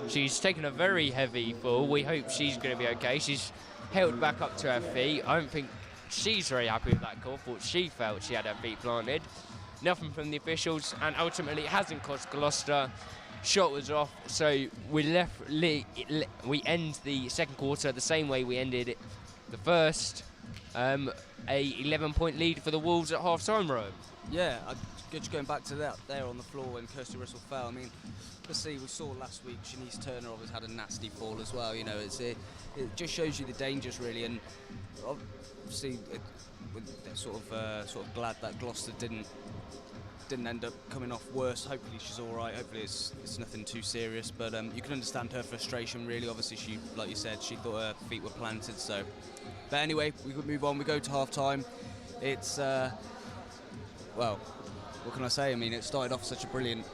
She's taken a very heavy fall. We hope she's going to be okay. She's held back up to her feet. I don't think she's very happy with that call. Thought she felt she had her feet planted. Nothing from the officials, and ultimately it hasn't cost Gloucester. Shot was off, so we end the second quarter the same way we ended it the first. A 11-point lead for the Wolves at half-time, Rome. Yeah, just going back to that there on the floor when Kirsty Russell fell. I mean, let's see, we saw last week Shanice Turner always had a nasty fall as well. You know, it just shows you the dangers really, and obviously we're sort of glad that Gloucester didn't end up coming off worse. Hopefully she's all right. Hopefully it's nothing too serious. But you can understand her frustration really. Obviously she, like you said, she thought her feet were planted. So, but anyway, we could move on. We go to half time. It's well, what can I say? I mean, it started off such a brilliant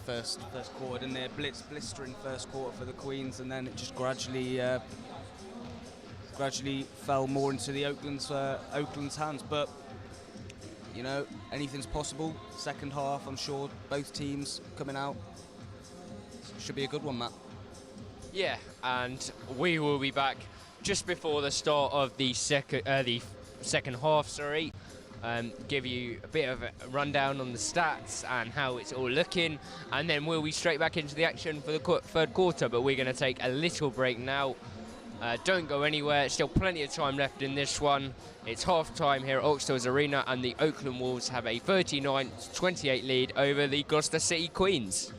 first quarter, didn't it? Blistering first quarter for the Queens, and then it just gradually fell more into the Oaklands hands. But you know, anything's possible. Second half, I'm sure both teams coming out. Should be a good one, Matt. Yeah, and we will be back just before the start of the second half. Sorry, give you a bit of a rundown on the stats and how it's all looking, and then we'll be straight back into the action for the third quarter. But we're going to take a little break now. Don't go anywhere. Still plenty of time left in this one. It's half time here at Oaklands Arena, and the Oakland Wolves have a 39-28 lead over the Gloucester City Queens.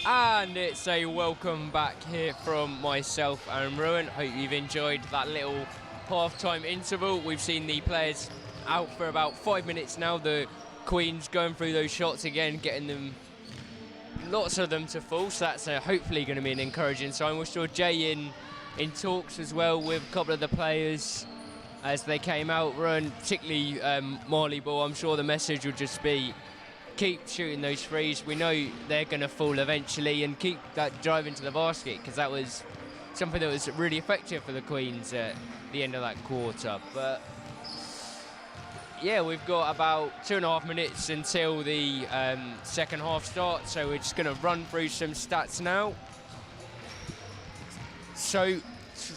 And it's a welcome back here from myself and Rowan. Hope you've enjoyed that little half-time interval. We've seen the players out for about 5 minutes now. The Queens going through those shots again, getting them, lots of them to fall. So that's hopefully going to be an encouraging sign. We saw Jay in talks as well with a couple of the players as they came out, Rowan, particularly Marley Ball. I'm sure the message will just be keep shooting those threes. We know they're going to fall eventually, and keep that drive into the basket, because that was something that was really effective for the Queens at the end of that quarter. But yeah, we've got about 2.5 minutes until the second half starts, so we're just going to run through some stats now. So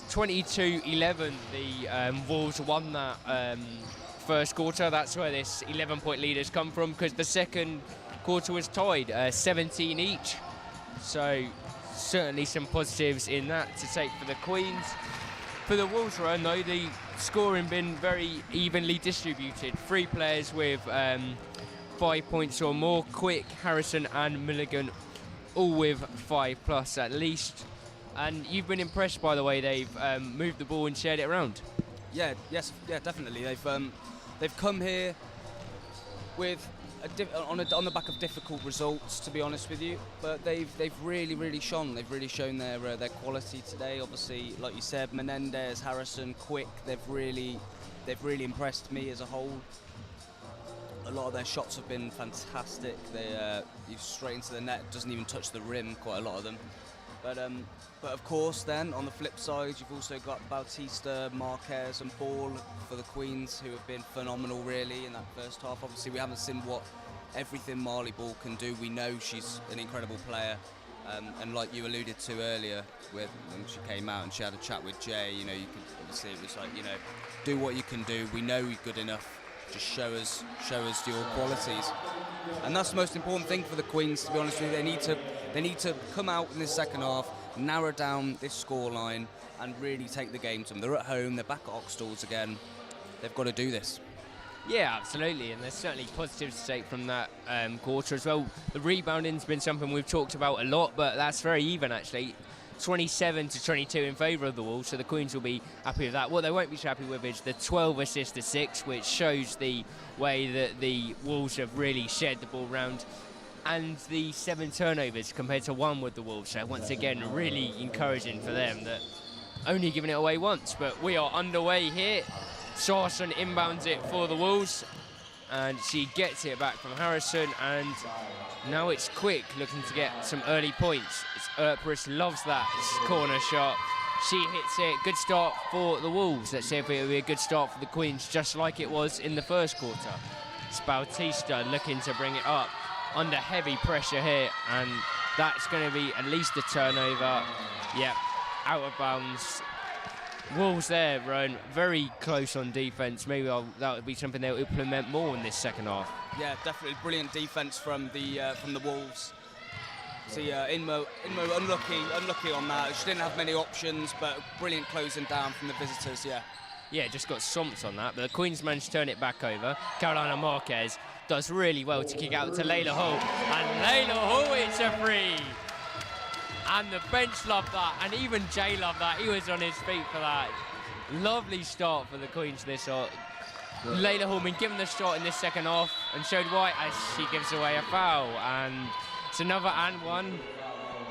22-11, the Wolves won that first quarter. That's where this 11-point lead has come from, because the second quarter was tied 17 each. So certainly some positives in that to take for the Queens. For the Wolves run though, the scoring been very evenly distributed. 3 players with 5 points or more: Quick, Harrison and Milligan, all with 5+ at least. And you've been impressed by the way they've moved the ball and shared it around. Yeah, definitely. They've come here with on the back of difficult results, to be honest with you. But they've really shone. They've really shown their quality today. Obviously, like you said, Menendez, Harrison, Quick. They've really impressed me as a whole. A lot of their shots have been fantastic. They straight into the net, doesn't even touch the rim. Quite a lot of them. But of course, then on the flip side, you've also got Bautista, Marquez, and Ball for the Queens, who have been phenomenal, really, in that first half. Obviously, we haven't seen everything Marley Ball can do. We know she's an incredible player, and like you alluded to earlier, when she came out and she had a chat with Jay, you could obviously, it was like, do what you can do. We know you're good enough. Just show us your qualities, and that's the most important thing for the Queens. To be honest with you, they need to come out in this second half, narrow down this scoreline, and really take the game to them. They're at home, they're back at Oxtalls again. They've got to do this. Yeah, absolutely, and there's certainly positives to take from that quarter as well. The rebounding's been something we've talked about a lot, but that's very even actually. 27-22 in favour of the Wolves, so the Queens will be happy with that. What they won't be happy with is the 12 assists to 6, which shows the way that the Wolves have really shared the ball around, and the 7 turnovers compared to 1 with the Wolves. So once again, really encouraging for them, that only giving it away once. But we are underway here. Sarson inbounds it for the Wolves, and she gets it back from Harrison, and now it's Quick looking to get some early points. Erpris loves that corner shot. She hits it. Good start for the Wolves. Let's see if it'll be a good start for the Queens, just like it was in the first quarter. It's Bautista looking to bring it up under heavy pressure here, and that's going to be at least a turnover. Yep, out of bounds. Wolves there, Ron, very close on defence. Maybe that would be something they'll implement more in this second half. Yeah, definitely brilliant defence from the Wolves. See, Inmo unlucky on that. She didn't have many options, but brilliant closing down from the visitors. Yeah, just got swamped on that. But the Queens managed to turn it back over. Carolina Marquez does really well to kick out to Layla Hall, and Layla Hall hits a free. And the bench loved that, and even Jay loved that. He was on his feet for that. Lovely start for the Queens this shot. Layla Hall been given the shot in this second half and showed why, as she gives away a foul. And it's another and one.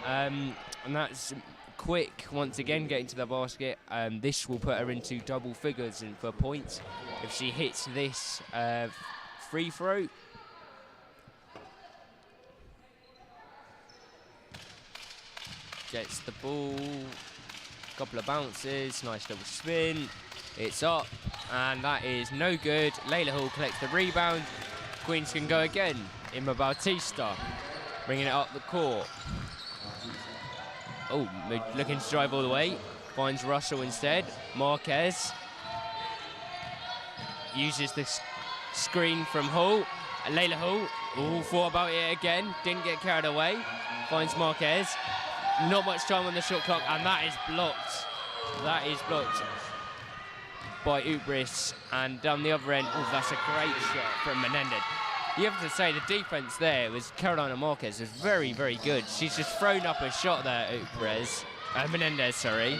And that's Quick once again getting to the basket. This will put her into double figures for points if she hits this free throw. Gets the ball, couple of bounces, nice double spin, it's up, and that is no good. Layla Hall collects the rebound. Queens can go again. Emma Bautista bringing it up the court. Oh, looking to drive all the way, finds Russell instead. Marquez uses the screen from Hall. Layla Hall, thought about it again, didn't get carried away, finds Marquez. Not much time on the shot clock, and that is blocked. That is blocked by Ubris, and down the other end, that's a great shot from Menendez. You have to say the defense there was Carolina Marquez was very, very good. She's just thrown up a shot there, Menendez, sorry.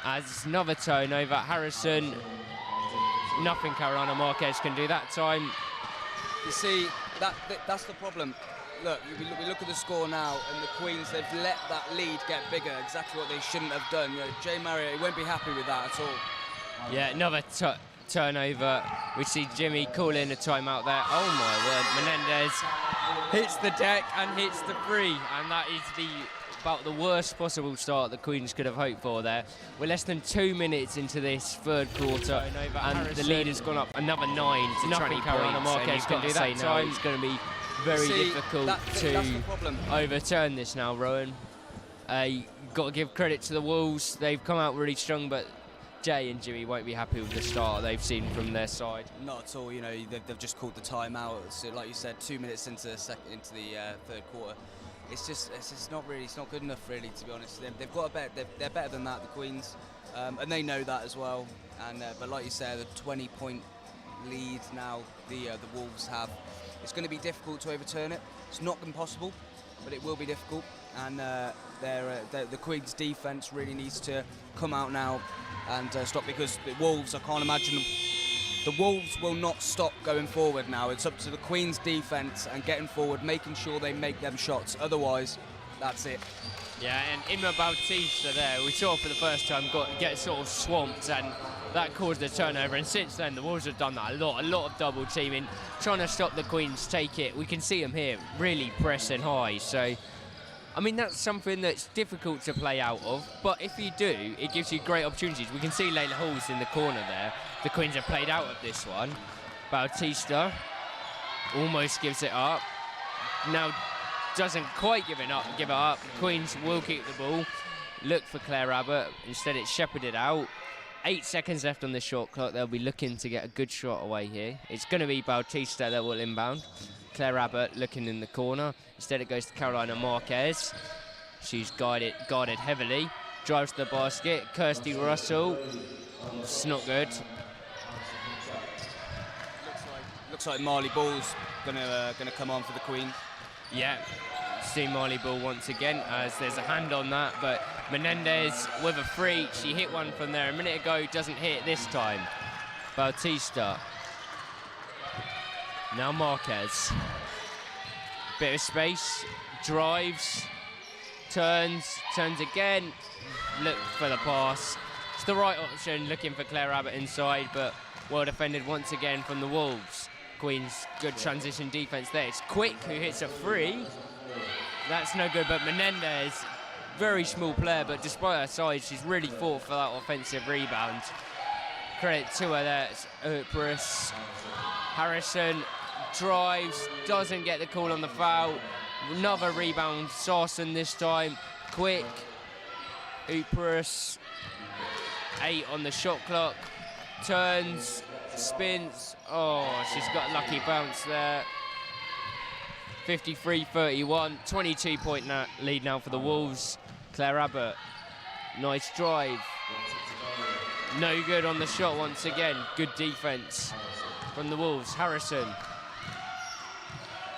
As another turnover, Harrison, nothing Carolina Marquez can do that time. You see, that's the problem. Look, we look at the score now, and the Queens, they've let that lead get bigger, exactly what they shouldn't have done. You know, Jay Marriott, he won't be happy with that at all. Yeah, another turnover. We see Jimmy call in a timeout there. Oh my word, Menendez hits the deck and hits the free, and that is about the worst possible start the Queens could have hoped for there. We're less than 2 minutes into this third quarter, and the lead has gone up another 9 to 20 points. Carolina Marquez can do that time. It's going to be very difficult to overturn this now, Rowan. Got to give credit to the Wolves. They've come out really strong, but Jay and Jimmy won't be happy with the start they've seen from their side. Not at all. You know, they've just called the timeout. So, like you said, 2 minutes into the third quarter. It's not good enough, really, to be honest. They've got a bet. They're better than that, the Queens, and they know that as well. And but like you said, the 20-point lead now the Wolves have. It's going to be difficult to overturn it. It's not impossible, but it will be difficult. And the Queens' defence really needs to come out now and stop, because the Wolves, I can't imagine them. The Wolves will not stop going forward now. It's up to the Queens' defence and getting forward, making sure they make them shots. Otherwise, that's it. Yeah, and Inma Bautista there, we saw for the first time get sort of swamped, and that caused a turnover. And since then, the Wolves have done that a lot of double teaming, trying to stop the Queens take it. We can see them here really pressing high. So, I mean, that's something that's difficult to play out of, but if you do, it gives you great opportunities. We can see Layla Hall's in the corner there. The Queens have played out of this one. Bautista almost gives it up. Now doesn't quite give it up. Queens will keep the ball. Look for Claire Abbott. Instead, it's shepherded out. 8 seconds left on the shot clock. They'll be looking to get a good shot away here. It's going to be Bautista that will inbound. Claire Abbott looking in the corner. Instead, it goes to Carolina Marquez. She's guarded heavily. Drives to the basket. Kirsty Russell. It's not good. Looks like Marley Ball's gonna come on for the Queen. Yeah, see Marley Ball once again, as there's a hand on that, but Menendez with a free. She hit one from there a minute ago, doesn't hit this time. Bautista. Now Marquez. Bit of space, drives, turns again. Look for the pass. It's the right option, looking for Claire Abbott inside, but well defended once again from the Wolves. Queens, good transition defense there. It's Quick who hits a free. That's no good, but Menendez, very small player, but despite her size, she's really fought for that offensive rebound. Credit to her there. It's Harrison drives, doesn't get the call on the foul. Another rebound, Sarson this time. Quick, Uprus, 8 on the shot clock. Turns, spins. Oh, she's got a lucky bounce there. 53-31, 22-point lead now for the Wolves. Claire Abbott, nice drive. No good on the shot once again. Good defense from the Wolves. Harrison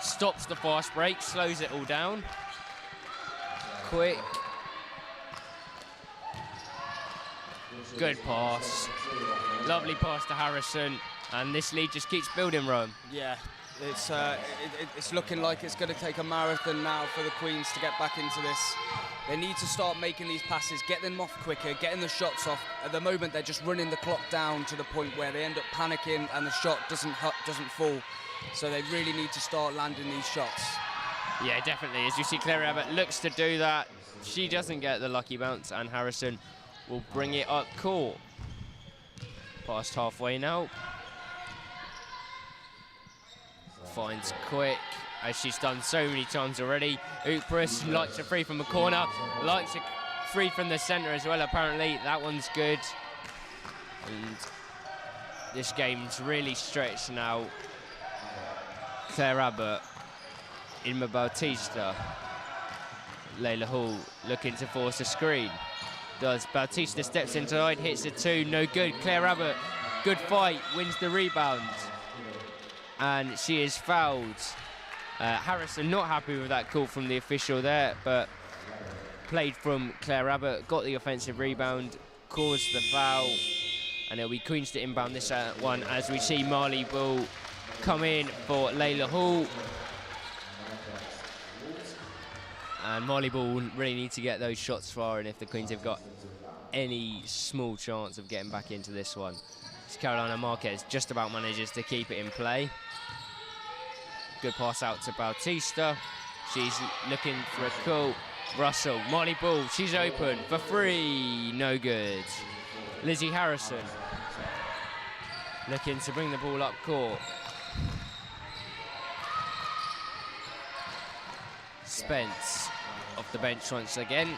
stops the fast break, slows it all down. Quick. Good pass. Lovely pass to Harrison. And this lead just keeps building, Rome. Yeah, it's looking like it's going to take a marathon now for the Queens to get back into this. They need to start making these passes, get them off quicker, getting the shots off. At the moment, they're just running the clock down to the point where they end up panicking and the shot doesn't fall. So they really need to start landing these shots. Yeah, definitely. As you see, Claire Abbott looks to do that. She doesn't get the lucky bounce, and Harrison will bring it up court. Past halfway now. Finds Quick, as she's done so many times already. Uprus likes a free from the corner, likes a free from the centre as well, apparently. That one's good. And this game's really stretched now. Claire Abbott, Inma Bautista. Layla Hall looking to force a screen. Does. Bautista steps inside, hits a 2, no good. Claire Abbott, good fight, wins the rebound. and she is fouled. Harrison not happy with that call from the official there, but played from Claire Abbott, got the offensive rebound, caused the foul, and it'll be Queens to inbound this one as we see Marley Bull come in for Layla Hall. And Marley Bull really need to get those shots firing if the Queens have got any small chance of getting back into this one. It's Carolina Marquez just about manages to keep it in play. Good pass out to Bautista. She's looking for a call. Russell, Marley Bull, she's open for three, no good. Lizzie Harrison looking to bring the ball up court. Spence off the bench once again.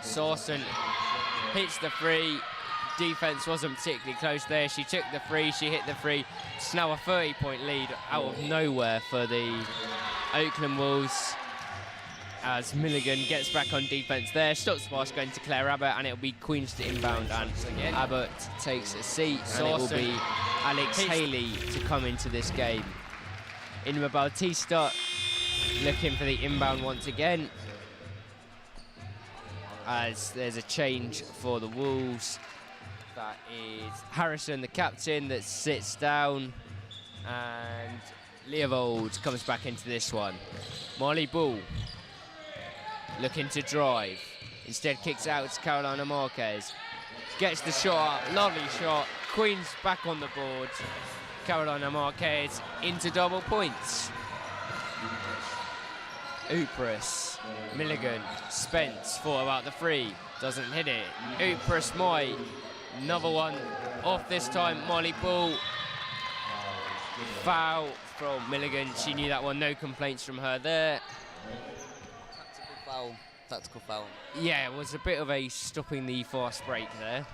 Sawson hits the three. Defense wasn't particularly close there. She took the three, she hit the three. It's now a 30-point lead out of nowhere for the Oakland Wolves as Milligan gets back on defense there. Stops the pass going to Claire Abbott, and it'll be Queens to inbound, and Abbott takes a seat, and it will be Alex Haley to come into this game. Inma Bautista looking for the inbound once again, as there's a change for the Wolves. That is Harrison, the captain, that sits down, and Leovold comes back into this one. Marley Bull looking to drive, instead kicks out to Carolina Marquez. Gets the shot up, lovely shot. Queens back on the board. Carolina Marquez into double points. Upris, Milligan, Spence thought about the three, doesn't hit it. Upris might. Another one off this time. Marley Bull. Foul from Milligan. She knew that one. No complaints from her there. Tactical foul. Yeah, it was a bit of a stopping the fast break there.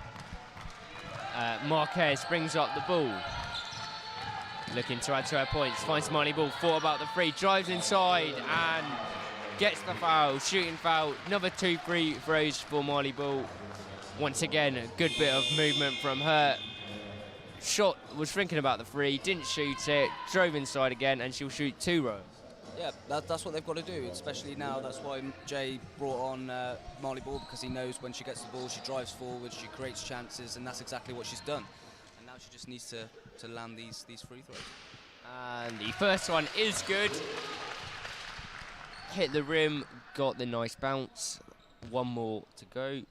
Marquez brings up the ball. Looking to add to her points. Finds Marley Bull. Thought about the three. Drives inside and gets the foul. Shooting foul. Another 2 free throws for Marley Bull. Once again, a good bit of movement from her. Shot, was thinking about the three, didn't shoot it, drove inside again, and she'll shoot 2 rows. Yeah, that's what they've got to do, especially now. That's why Jay brought on Marley Bull, because he knows when she gets the ball, she drives forward, she creates chances, and that's exactly what she's done. And now she just needs to land these free throws. And the first one is good. Hit the rim, got the nice bounce. One more to go.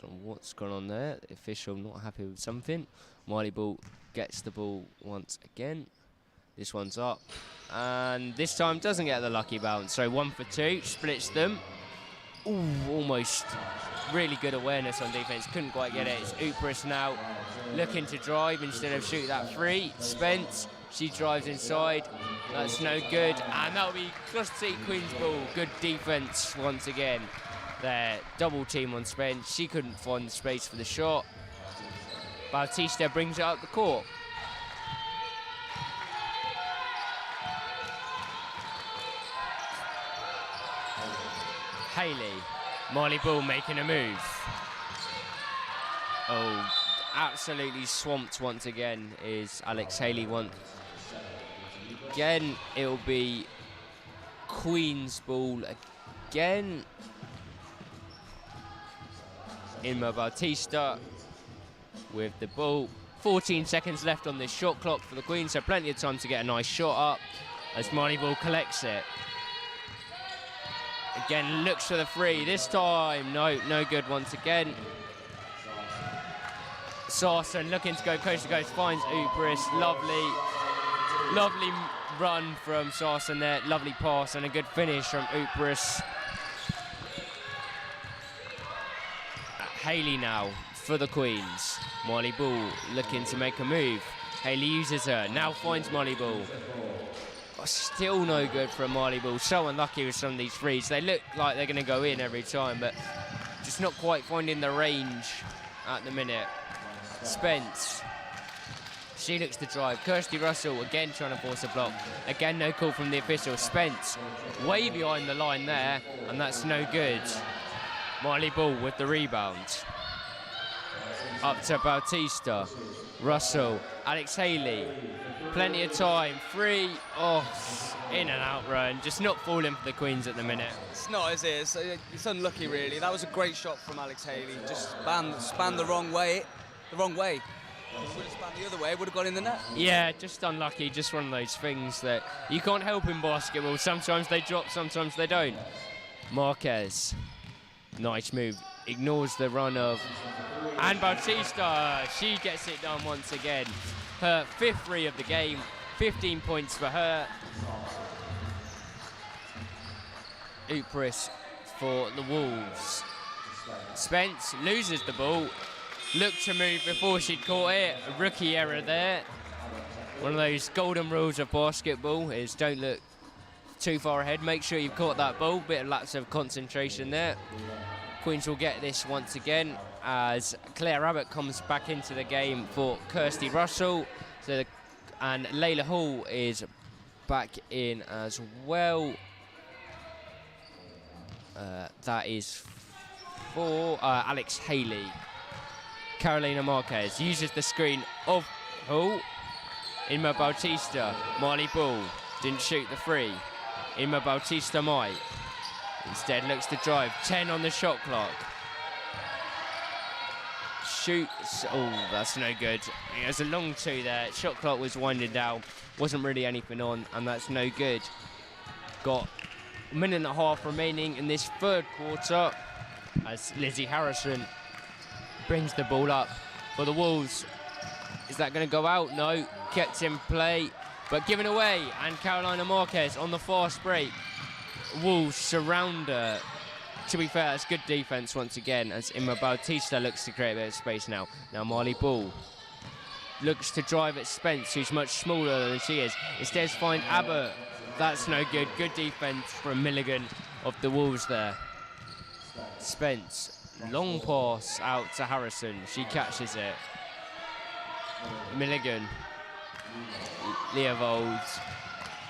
Don't know what's gone on there. The official not happy with something. Marley Bull gets the ball once again. This one's up, and this time doesn't get the lucky bounce. So 1 for 2, splits them. Ooh, almost. Really good awareness on defense. Couldn't quite get it. It's Upris now looking to drive instead of shoot that three. Spence. She drives inside. That's no good. And that'll be Gloucester City Queens ball. Good defense once again. There, double team on Spence. She couldn't find space for the shot. Bautista brings it up the court. Haley. Marley Bull making a move. Oh, absolutely swamped once again is Alex Haley. Again, it'll be Queen's ball again. Inma Bautista with the ball. 14 seconds left on this shot clock for the Queens, so plenty of time to get a nice shot up as Marley Bull collects it. Again, looks for the three. This time, no good once again. Sarson looking to go coast to coast, finds Upris. Lovely run from Sarson there. Lovely pass and a good finish from Upris. Haley now for the Queens. Marley Bull looking to make a move. Haley uses her, now finds Marley Bull. Oh, still no good for Marley Bull. So unlucky with some of these threes. They look like they're going to go in every time, but just not quite finding the range at the minute. Spence. She looks to drive. Kirsty Russell again trying to force a block. Again, no call from the official. Spence way behind the line there, and that's no good. Marley Bull with the rebound. up to Bautista. Russell, Alex Haley, plenty of time. 3, in and out run. Just not falling for the Queens at the minute. It's not, is it? It's unlucky, really. That was a great shot from Alex Haley. Just spanned the wrong way. If it would have spanned the other way, it would have gone in the net. Yeah, just unlucky. Just one of those things that you can't help in basketball. Sometimes they drop, sometimes they don't. Marquez, nice move. Ignores the run of... And Bautista, she gets it done once again. Her 5th 3 of the game, 15 points for her. Upris for the Wolves. Spence loses the ball. Looked to move before she'd caught it. A rookie error there. One of those golden rules of basketball is don't look too far ahead. Make sure you've caught that ball. Bit of lapse of concentration there. Queens will get this once again as Claire Abbott comes back into the game for Kirsty Russell. And Layla Hall is back in as well. That is for Alex Haley. Carolina Marquez uses the screen of Hall. Inma Bautista, Marley Ball, didn't shoot the 3. Inma Bautista might. Instead looks to drive, 10 on the shot clock. Shoots, that's no good. There's a long 2 there, shot clock was winding down, wasn't really anything on, and that's no good. Got a minute and a half remaining in this 3rd quarter as Lizzie Harrison brings the ball up for the Wolves. Is that going to go out? No, kept in play, but given away, and Carolina Marquez on the fast break. Wolves surround her. To be fair, it's good defense once again as Inma Bautista looks to create a bit of space now. Now Marley Ball looks to drive at Spence, who's much smaller than she is. Instead find Abbott. That's no good. Good defense from Milligan of the Wolves there. Spence, long pass out to Harrison. She catches it. Milligan. Leovold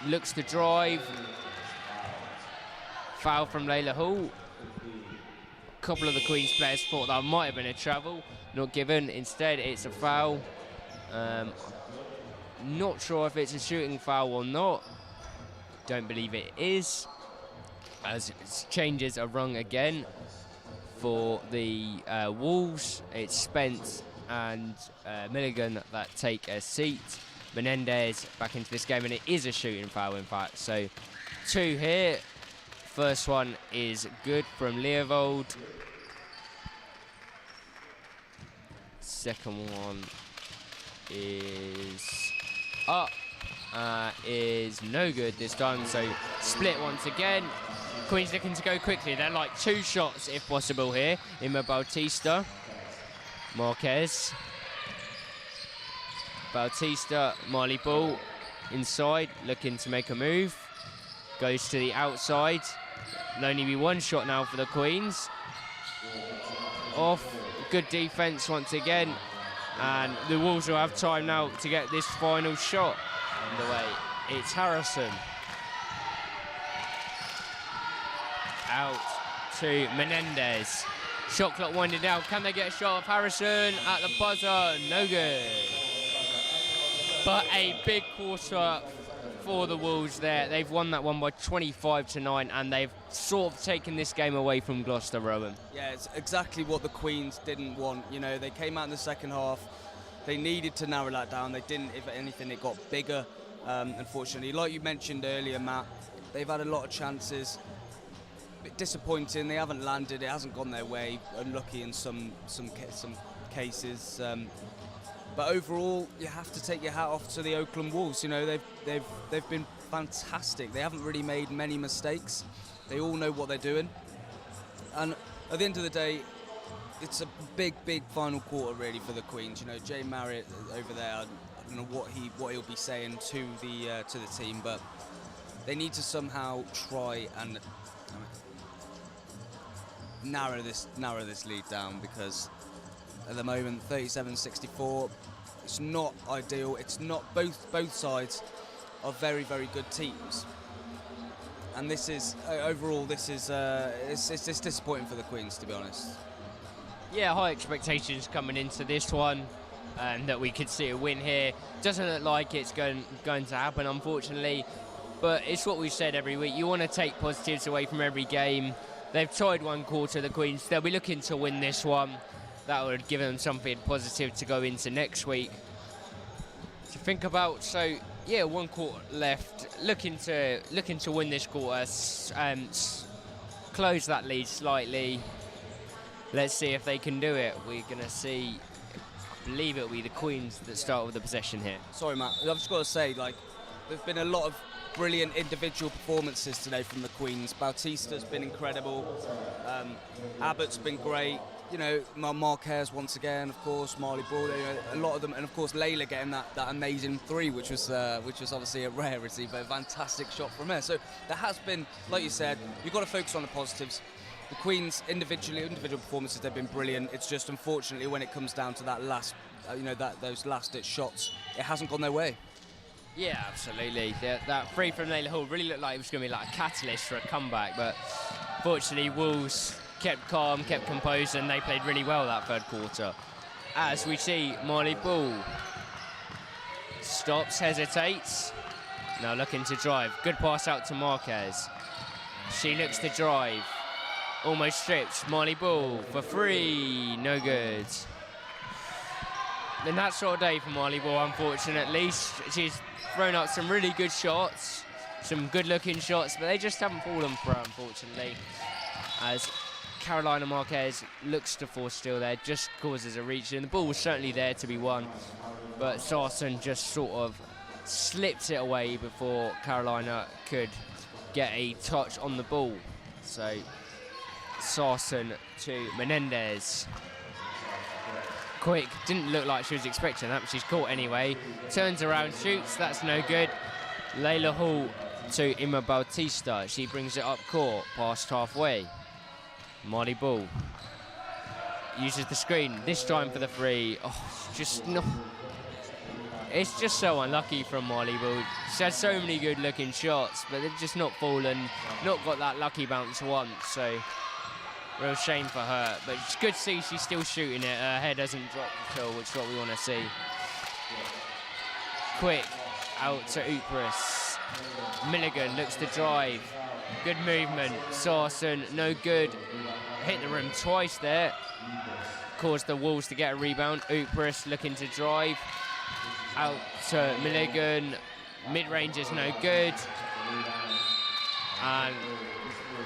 looks to drive. Foul from Layla Hall. A couple of the Queen's players thought that might have been a travel. Not given. Instead, it's a foul. Not sure if it's a shooting foul or not. Don't believe it is. As changes are rung again for the Wolves. It's Spence and Milligan that take a seat. Menendez back into this game, and it is a shooting foul, in fact. So 2 here. First one is good from Leovold. Second one is up. Is no good this time, so split once again. Queens looking to go quickly. They're like 2 shots if possible here. Inma Bautista. Marquez. Bautista, Marley Ball inside, looking to make a move. Goes to the outside. There'll only be 1 shot now for the Queens. Off, good defense once again. And the Wolves will have time now to get this final shot underway. It's Harrison. Out to Menendez. Shot clock winding down. Can they get a shot of Harrison at the buzzer? No good. But a big quarter for the Wolves there. They've won that one by 25-9, and they've sort of taken this game away from Gloucester, Rowan. Yeah, it's exactly what the Queens didn't want. You know, they came out in the second half. They needed to narrow that down. They didn't. If anything, it got bigger, unfortunately. Like you mentioned earlier, Matt, they've had a lot of chances. A bit disappointing. They haven't landed. It hasn't gone their way. Unlucky in some cases. But overall, you have to take your hat off to the Oakland Wolves. You know, they've been fantastic. They haven't really made many mistakes. They all know what they're doing. And at the end of the day, it's a big final quarter really for the Queens. You know, Jay Marriott over there, I don't know what he'll be saying to the team, but they need to somehow try and narrow this lead down, because at the moment 37-64, it's not ideal. It's not. Both sides are very good teams, and this is overall it's disappointing for the Queens, to be honest. Yeah, high expectations coming into this one, and that we could see a win here. Doesn't look like it's going to happen, unfortunately, but it's what we've said every week. You want to take positives away from every game. They've tried one quarter, the Queens. They'll be looking to win this one. That would give them something positive to go into next week. To think about, so yeah, one quarter left. Looking to win this quarter, close that lead slightly. Let's see if they can do it. We're going to see, I believe it'll be the Queens that start with the possession here. Sorry, Matt. I've just got to say, like, there's been a lot of brilliant individual performances today from the Queens. Bautista's been incredible. Abbott's been great. You know, Marquez once again, of course, Marley Ball, you know, a lot of them, and of course Layla getting that amazing three, which was obviously a rarity, but a fantastic shot from her. So there has been, like you said, you've got to focus on the positives. The Queens individual performances, they've been brilliant. It's just unfortunately when it comes down to that last, those last shots, it hasn't gone their way. Yeah, absolutely. That free from Layla Hall really looked like it was going to be like a catalyst for a comeback, but fortunately Wolves kept calm, kept composed, and they played really well that third quarter. As we see, Marley Ball stops, hesitates, now looking to drive. Good pass out to Marquez. She looks to drive, almost stripped. Marley Ball for three, no good. And that sort of day for Marley Ball, unfortunately. She's thrown up some really good shots, some good-looking shots, but they just haven't fallen for her, unfortunately. As Carolina Marquez looks to force steal there, just causes a reach, and the ball was certainly there to be won, but Sarson just sort of slipped it away before Carolina could get a touch on the ball. So Sarson to Menendez. Quick, didn't look like she was expecting that, but she's caught anyway. Turns around, shoots, that's no good. Layla Hall to Emma Bautista. She brings it up court, past halfway. Marley Ball uses the screen, this time for the free. Oh, just no. It's just so unlucky from Marley Ball. She had so many good looking shots, but they've just not fallen, not got that lucky bounce once, so real shame for her. But it's good to see she's still shooting it. Her head hasn't dropped at all, which is what we want to see. Quick, out to Upris. Milligan looks to drive. Good movement. Sarson, no good. Hit the rim twice there. Caused the Wolves to get a rebound. Upris looking to drive. Out to Milligan. Mid-range is no good. And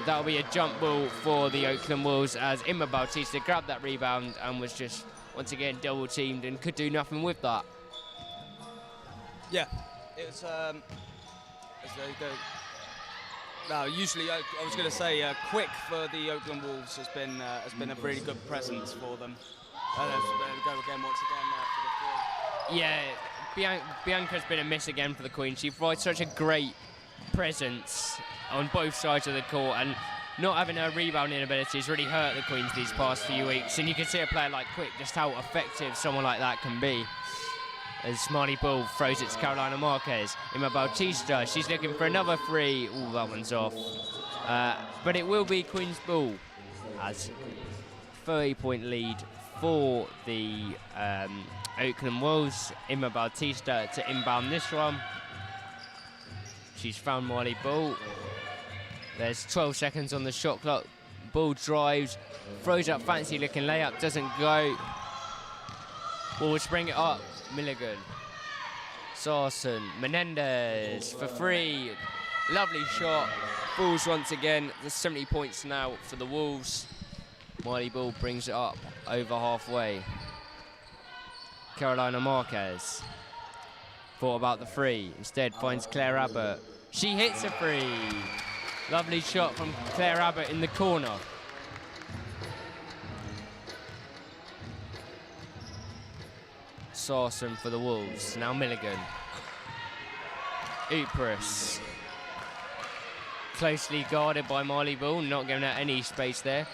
that'll be a jump ball for the Oakland Wolves as Emma Bautista grabbed that rebound and was just, once again, double-teamed and could do nothing with that. Yeah, it's as they go. Now, usually, I was going to say, Quick for the Oakland Wolves has been a really good presence for them. Go again once again for the three. Yeah, Bianca's been a miss again for the Queen. She provides such a great presence on both sides of the court, and not having her rebounding ability has really hurt the Queens these past few weeks. And you can see a player like Quick, just how effective someone like that can be. As Marley Ball throws it to Carolina Marquez. Emma Bautista, she's looking for another three. Ooh, that one's off. But it will be Queen's ball. As 30-point lead for the Oakland Wolves. Emma Bautista to inbound this one. She's found Marley Ball. There's 12 seconds on the shot clock. Ball drives, throws up fancy looking layup, doesn't go. Wolves bring it up. Milligan, Sarson, Menendez for three. Lovely shot. Falls once again. There's 70 points now for the Wolves. Marley Ball brings it up over halfway. Carolina Marquez thought about the three. Instead finds Claire Abbott. She hits a three. Lovely shot from Claire Abbott in the corner. Sarson for the Wolves. Now Milligan. Upris. Closely guarded by Marley Ball, not giving her any space there.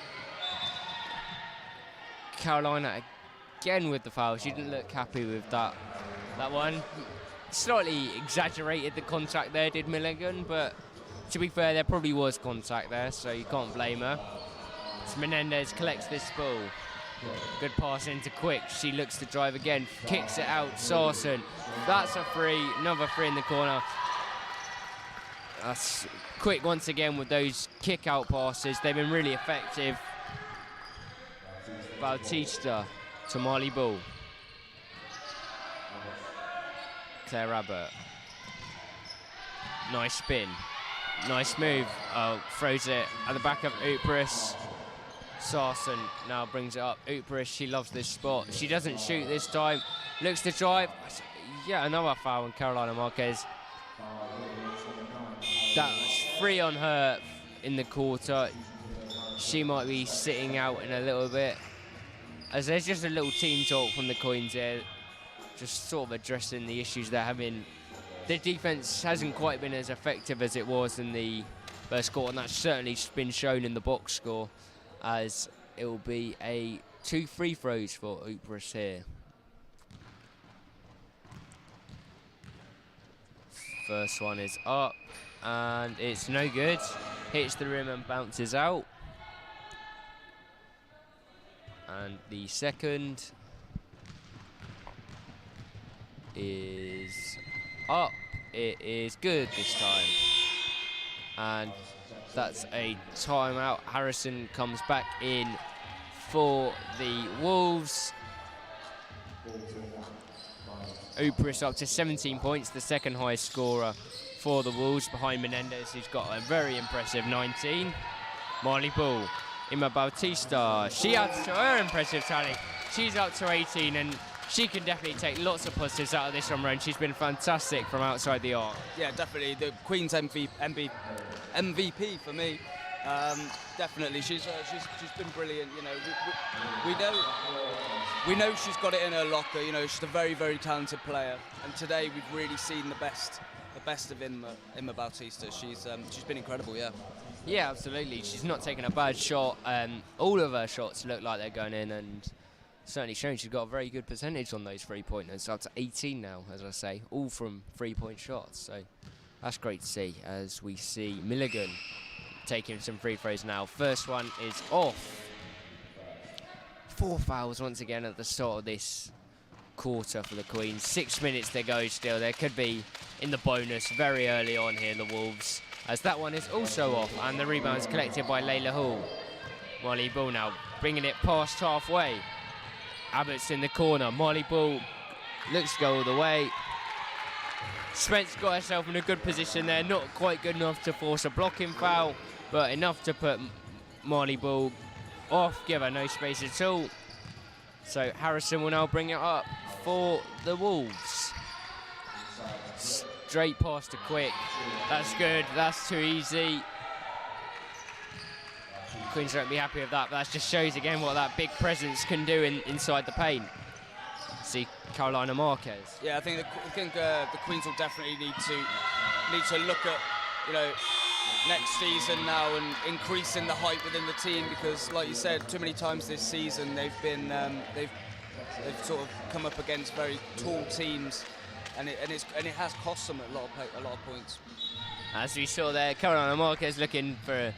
Carolina again with the foul. She didn't look happy with that one. Slightly exaggerated the contact there, did Milligan, but to be fair, there probably was contact there, so you can't blame her. So Menendez collects this ball. Good pass into Quick. She looks to drive again. Kicks it out. Sarson. That's a free. Another free in the corner. That's Quick once again with those kick-out passes. They've been really effective. Bautista to Marley Bull. Claire Abbott. Nice spin. Nice move. Oh, throws it at the back of Upris. Sarson now brings it up. Upris, she loves this spot. She doesn't shoot this time. Looks to drive. Yeah, another foul on Carolina Marquez. That's 3 on her in the quarter. She might be sitting out in a little bit. As there's just a little team talk from the Queens here, just sort of addressing the issues they're having. Their defense hasn't quite been as effective as it was in the first quarter, and that's certainly been shown in the box score, as it will be 2 free throws for Upris here. First one is up, and it's no good. Hits the rim and bounces out. And the second is up. It is good this time. And that's a timeout. Harrison comes back in for the Wolves. Upris up to 17 points, the second highest scorer for the Wolves, behind Menendez, who's got a very impressive 19. Marley Bull, Emma Bautista, she adds to her impressive tally. She's up to 18, and she can definitely take lots of positives out of this run. She's been fantastic from outside the arc. Yeah, definitely. The Queen's MVP for me. Definitely, she's been brilliant. You know, we know she's got it in her locker. You know, she's a very, very talented player. And today we've really seen the best of Emma Bautista. She's been incredible. Yeah. Yeah, absolutely. She's not taken a bad shot. All of her shots look like they're going in, and certainly showing she's got a very good percentage on those 3-pointers. Up to 18 now, as I say, all from 3-point shots. So that's great to see, as we see Milligan taking some free throws now. First one is off. 4 fouls once again at the start of this quarter for the Queens. 6 minutes to go still. There could be in the bonus very early on here, the Wolves, as that one is also off, and the rebound's collected by Layla Hall. Marley Bull now bringing it past halfway. Abbott's in the corner. Marley Bull looks to go all the way. Spence got herself in a good position there, not quite good enough to force a blocking foul, but enough to put Marley Bull off, give her no space at all. So Harrison will now bring it up for the Wolves. Straight pass to Quick. That's good, that's too easy. Queens won't be happy with that, but that just shows again what that big presence can do inside the paint. See Carolina Marquez. Yeah, I think the Queens will definitely need to look at, you know, next season now and increasing the height within the team, because, like you said, too many times this season they've sort of come up against very tall teams, and it has cost them a lot of points. As we saw there, Carolina Marquez looking to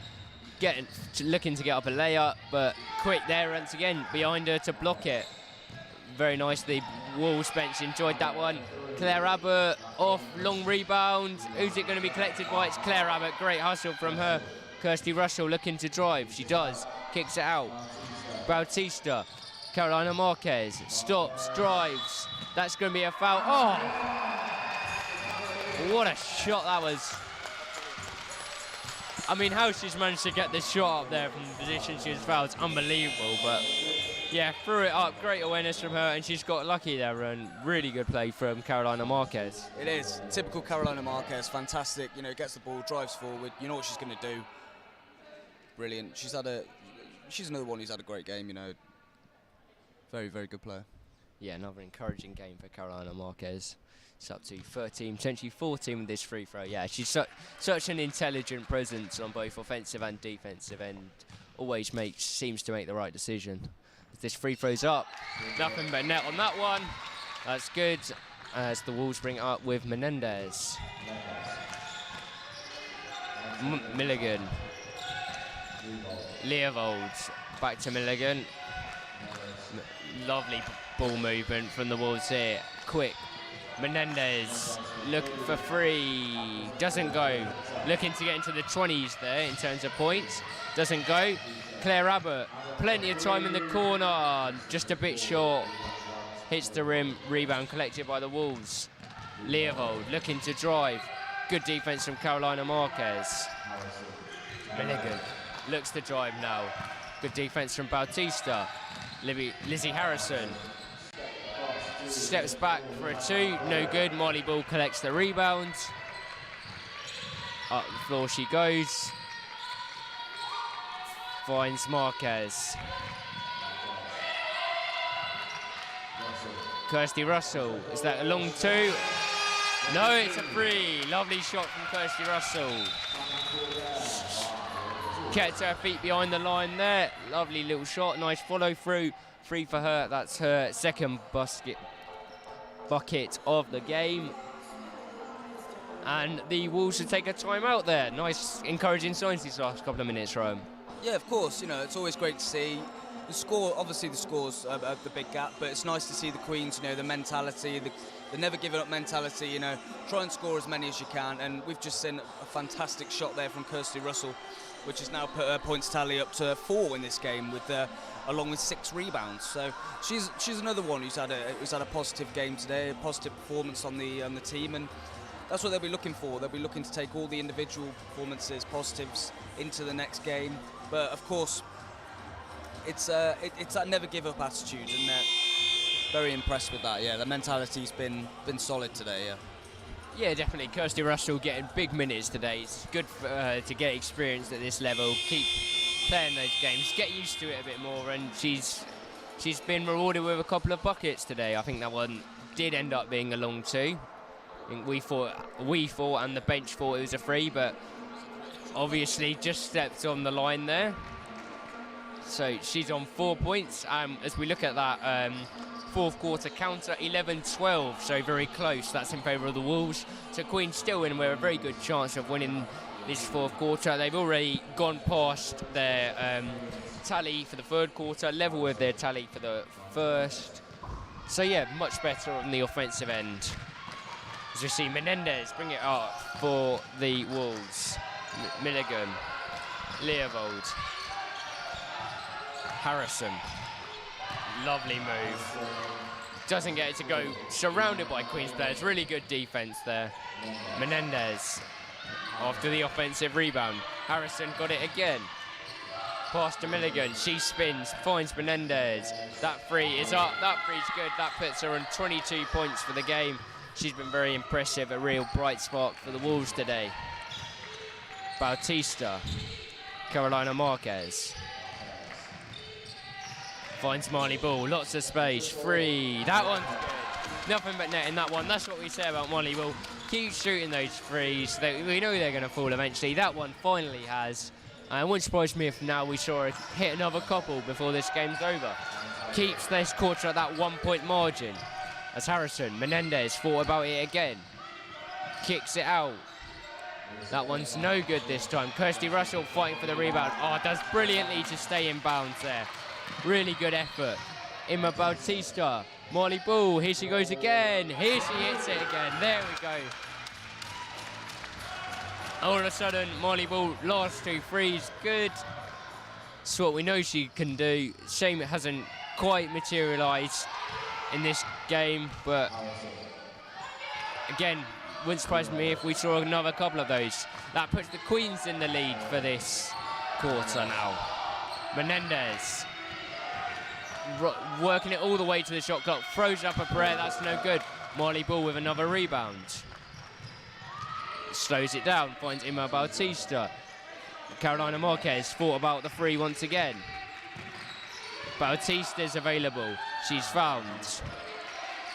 get up a layup, but Quick there once again behind her to block it. Very nicely. Wolves bench enjoyed that one. Claire Abbott off, long rebound. Who's it going to be collected by? It's Claire Abbott. Great hustle from her. Kirsty Russell looking to drive. She does. Kicks it out. Bautista. Carolina Marquez stops, drives. That's going to be a foul. Oh! What a shot that was. I mean, how she's managed to get this shot up there from the position she was fouled is unbelievable, but yeah, threw it up. Great awareness from her, and she's got lucky there, and really good play from Carolina Marquez. It is. Typical Carolina Marquez. Fantastic. You know, gets the ball, drives forward. You know what she's going to do. Brilliant. She's another one who's had a great game, you know. Very, very good player. Yeah, another encouraging game for Carolina Marquez. It's up to 13, potentially 14 with this free throw. Yeah, she's such an intelligent presence on both offensive and defensive, and always seems to make the right decision. As this free throw's up, nothing but net on that one. That's good, as the Wolves bring it up with Menendez. Milligan. Leovold back to Milligan. Lovely ball movement from the Wolves here. Quick. Menendez looking for free. Doesn't go. Looking to get into the 20s there in terms of points. Doesn't go. Claire Abbott, plenty of time in the corner. Just a bit short. Hits the rim. Rebound collected by the Wolves. Leovold looking to drive. Good defense from Carolina Marquez. Milligan looks to drive now. Good defense from Bautista. Lizzie Harrison steps back for a 2, no good. Molly Ball collects the rebound. Up the floor she goes. Finds Marquez. Kirsty Russell, is that a long 2? No, it's a 3. Lovely shot from Kirsty Russell. Kept her feet behind the line there. Lovely little shot, nice follow through. 3 for her, that's her second bucket of the game. And the Wolves should take a timeout there. Nice, encouraging signs these last couple of minutes, Rome. Yeah, of course, you know, it's always great to see. The score, obviously the score's the big gap, but it's nice to see the Queens, you know, the mentality, the never giving up mentality, you know, try and score as many as you can. And we've just seen a fantastic shot there from Kirsty Russell, which has now put her points tally up to 4 in this game, with along with 6 rebounds. So she's another one who's had a positive game today, a positive performance on the team, and that's what they'll be looking for. They'll be looking to take all the individual performances, positives, into the next game. But of course, it's that never give up attitude, and very impressed with that. Yeah, the mentality's been solid today. Yeah. Yeah, definitely. Kirsty Russell getting big minutes today. It's good for her to get experience at this level, keep playing those games, get used to it a bit more, and she's been rewarded with a couple of buckets today. I think that one did end up being a long 2. I think we thought and the bench thought it was a 3, but obviously just stepped on the line there. So she's on 4 points. As we look at that fourth quarter counter, 11-12, so very close. That's in favour of the Wolves. So Queens still in with a very good chance of winning this fourth quarter. They've already gone past their tally for the third quarter, level with their tally for the first. So yeah, much better on the offensive end. As we see Menendez bring it up for the Wolves. Milligan, Leovold, Harrison. Lovely move. Doesn't get it to go. Surrounded by Queens players. Really good defense there. Menendez after the offensive rebound. Harrison got it again. Pass to Milligan. She spins, finds Menendez. That 3 is up. That 3's good. That puts her on 22 points for the game. She's been very impressive. A real bright spark for the Wolves today. Bautista. Carolina Marquez. Finds Marley Ball, lots of space, 3. That one's good. Nothing but net in that one. That's what we say about Marley Ball. Keep shooting those 3s. We know they're going to fall eventually. That one finally has. And it wouldn't surprise me if now we saw her hit another couple before this game's over. Keeps this quarter at that 1-point margin. As Harrison, Menendez thought about it again. Kicks it out. That one's no good this time. Kirsty Russell fighting for the rebound. Oh, does brilliantly to stay in bounds there. Really good effort. Emma Bautista. Molly Ball. Here she goes again. Here she hits it again. There we go. All of a sudden, Molly Ball, last 2 3s. Good. It's what we know she can do. Shame it hasn't quite materialised in this game. But again, wouldn't surprise me if we saw another couple of those. That puts the Queens in the lead for this quarter now. Menendez. Working it all the way to the shot clock, throws up a prayer, that's no good. Marley Ball with another rebound. Slows it down, finds Emma Bautista. Carolina Marquez thought about the 3 once again. Bautista's available, she's fouled.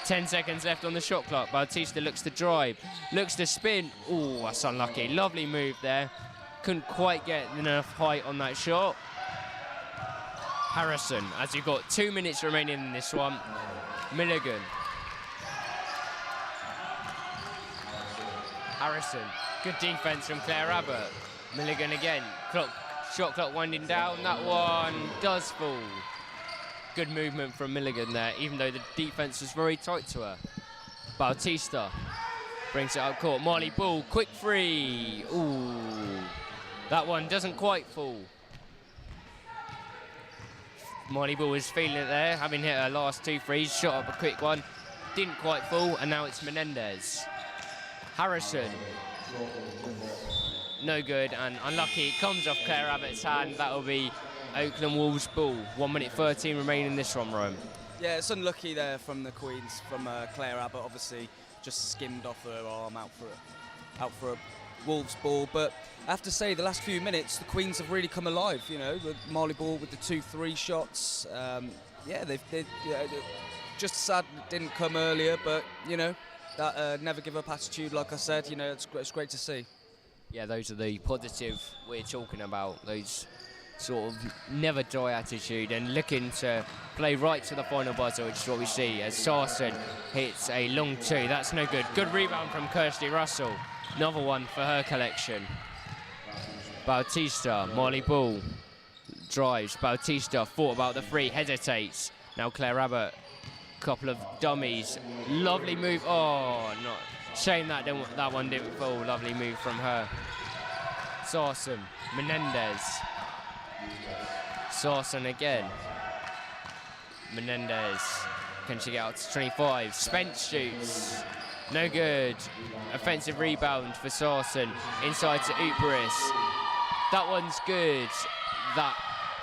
10 seconds left on the shot clock. Bautista looks to drive, looks to spin. Oh, that's unlucky, lovely move there. Couldn't quite get enough height on that shot. Harrison, as you've got 2 minutes remaining in this one. Milligan. Harrison, good defense from Claire Abbott. Milligan again, shot clock winding down. That one does fall. good movement from Milligan there, even though the defence was very tight to her. Bautista brings it up court. Marley Ball, quick free. Ooh, that one doesn't quite fall. Marley Ball is feeling it there, having hit her last 2 threes, shot up a quick one, didn't quite fall, and now it's Menendez. Harrison, no good and unlucky. It comes off Claire Abbott's hand. That will be Oakland Wolves ball. 1 minute 13 remaining in this one, Rome. Yeah, it's unlucky there from the Queens, from Claire Abbott. Obviously, just skimmed off her arm out for a Wolves ball. But I have to say, the last few minutes, the Queens have really come alive. You know, with Marley Ball with the 2-3 shots. Yeah, they've just sad it didn't come earlier, but you know, that never give up attitude, like I said, you know, it's great to see. Yeah, those are the positive we're talking about. Those sort of never die attitude and looking to play right to the final buzzer, which is what we see as Sarson hits a long 2. That's no good. Good rebound from Kirsty Russell. Another one for her collection. Bautista, Marley Ball drives. Bautista thought about the 3, hesitates. Now Claire Abbott, couple of dummies. Lovely move. Oh, not. Shame that one didn't fall. Lovely move from her. Sarson, Menendez. Sarson again. Menendez. Can she get out to 25? Spence shoots. No good. Offensive rebound for Sarson. Inside to Uperis. That one's good. That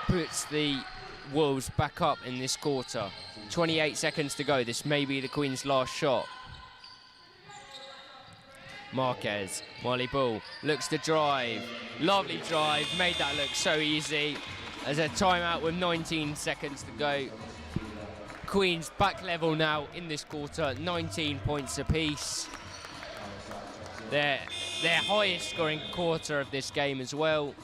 puts the Wolves back up in this quarter. 28 seconds to go. This may be the Queen's last shot. Marquez, Marley Ball looks to drive. Lovely drive, made that look so easy. There's a timeout with 19 seconds to go. Queens back level now in this quarter, 19 points apiece. Their highest scoring quarter of this game as well,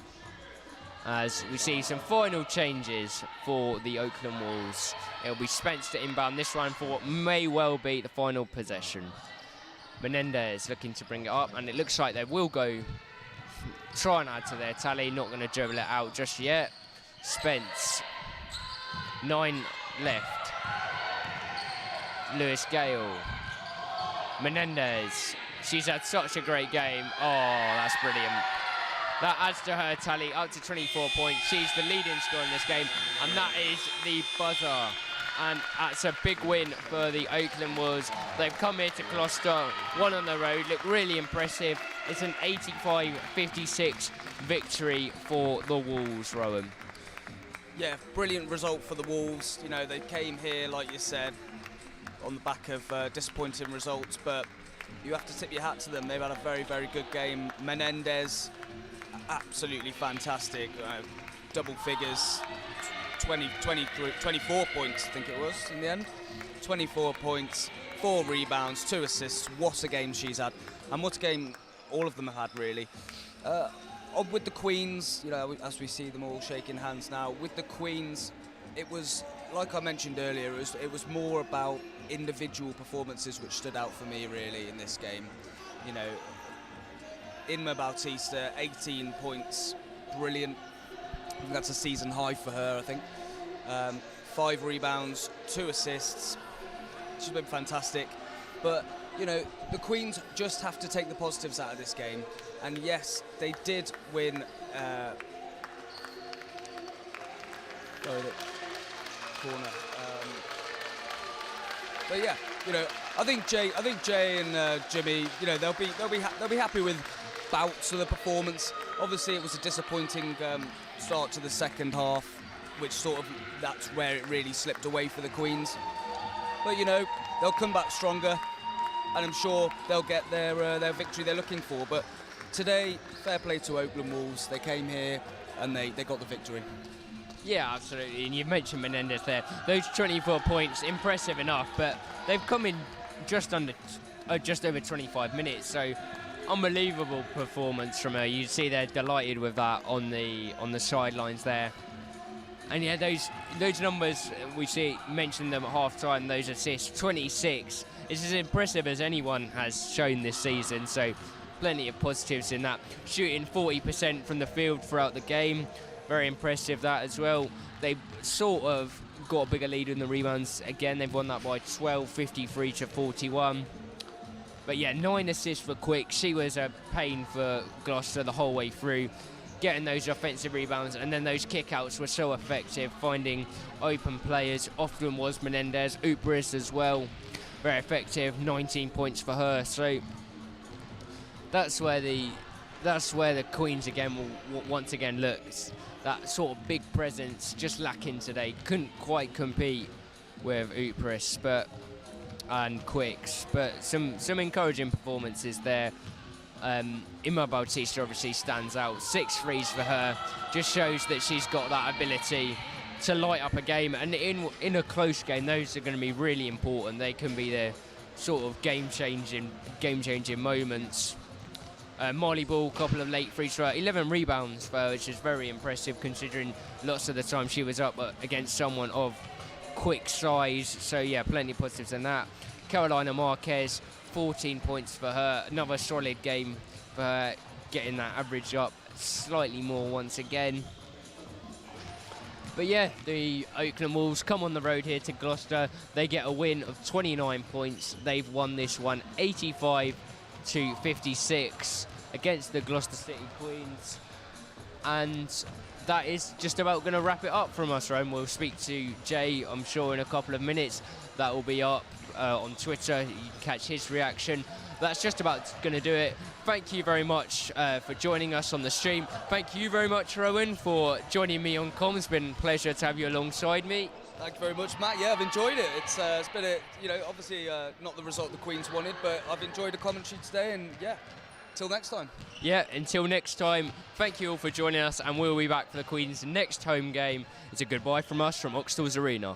as we see some final changes for the Oakland Wolves. It'll be Spence to inbound this one for what may well be the final possession. Menendez looking to bring it up, and it looks like they will go try and add to their tally. Not going to dribble it out just yet. Spence, 9 left. Lewis Gale. Menendez, she's had such a great game. Oh, that's brilliant. That adds to her tally up to 24 points. She's the leading scorer in this game, and that is the buzzer. And that's a big win for the Oakland Wolves. They've come here to Gloucester, won on the road, look really impressive. It's an 85-56 victory for the Wolves, Rowan. Yeah, brilliant result for the Wolves. You know, they came here, like you said, on the back of disappointing results, but you have to tip your hat to them. They've had a very, very good game. Menendez, absolutely fantastic. Double figures. 24 points, I think it was, in the end. 24 points, 4 rebounds, 2 assists. What a game she's had. And what a game all of them have had, really. With the Queens, you know, as we see them all shaking hands now, with the Queens, it was, like I mentioned earlier, it was more about individual performances which stood out for me, really, in this game. You know, Inma Bautista, 18 points, brilliant. I think that's a season high for her, I think. 5 rebounds, 2 assists. She's been fantastic. But, you know, the Queens just have to take the positives out of this game. And yes, they did win. Sorry, the corner. But yeah, you know, I think Jay and Jimmy, you know, they'll be happy with bouts of the performance. Obviously, it was a disappointing start to the second half, which that's where it really slipped away for the Queens. But you know, they'll come back stronger, and I'm sure they'll get their victory they're looking for. But today, fair play to Oakland Wolves. They came here and they got the victory. Yeah, absolutely. And you mentioned Menendez there. Those 24 points, impressive enough, but they've come in just over 25 minutes. So unbelievable performance from her. You see they're delighted with that on the sidelines there. And yeah, those numbers we see mentioned them at half time. Those assists, 26. It's as impressive as anyone has shown this season. So plenty of positives in that. Shooting 40% from the field throughout the game. Very impressive that as well. They sort of got a bigger lead in the rebounds. Again, they've won that by 12, 53 to 41. But yeah, 9 assists for Quick. She was a pain for Gloucester the whole way through, getting those offensive rebounds, and then those kickouts were so effective, finding open players. Often was Menendez, Upris as well. Very effective, 19 points for her. So that's where the Queens again will once again look. That sort of big presence just lacking today. Couldn't quite compete with Upris and Quicks, but some encouraging performances there. Ima Bautista obviously stands out. 6 threes for her. Just shows that she's got that ability to light up a game, and in a close game, those are going to be really important. They can be the sort of game-changing moments. Marley Ball, couple of late free throws, 11 rebounds for her, which is very impressive considering lots of the time she was up against someone of Quick size. So yeah, plenty of positives in that. Carolina Marquez, 14 points for her. Another solid game for her, getting that average up slightly more once again. But yeah, the Oakland Wolves come on the road here to Gloucester. They get a win of 29 points. They've won this one 85 to 56 against the Gloucester City Queens. And that is just about going to wrap it up from us, Rome. We'll speak to Jay, I'm sure, in a couple of minutes. That will be up on Twitter. You can catch his reaction. That's just about going to do it. Thank you very much for joining us on the stream. Thank you very much, Rowan, for joining me on comms. It's been a pleasure to have you alongside me. Thank you very much, Matt. Yeah, I've enjoyed it. It's been obviously not the result the Queens wanted, but I've enjoyed the commentary today, and yeah, till next time. Yeah, until next time, thank you all for joining us, and we'll be back for the Queens' next home game. It's a goodbye from us from Oxtal's Arena.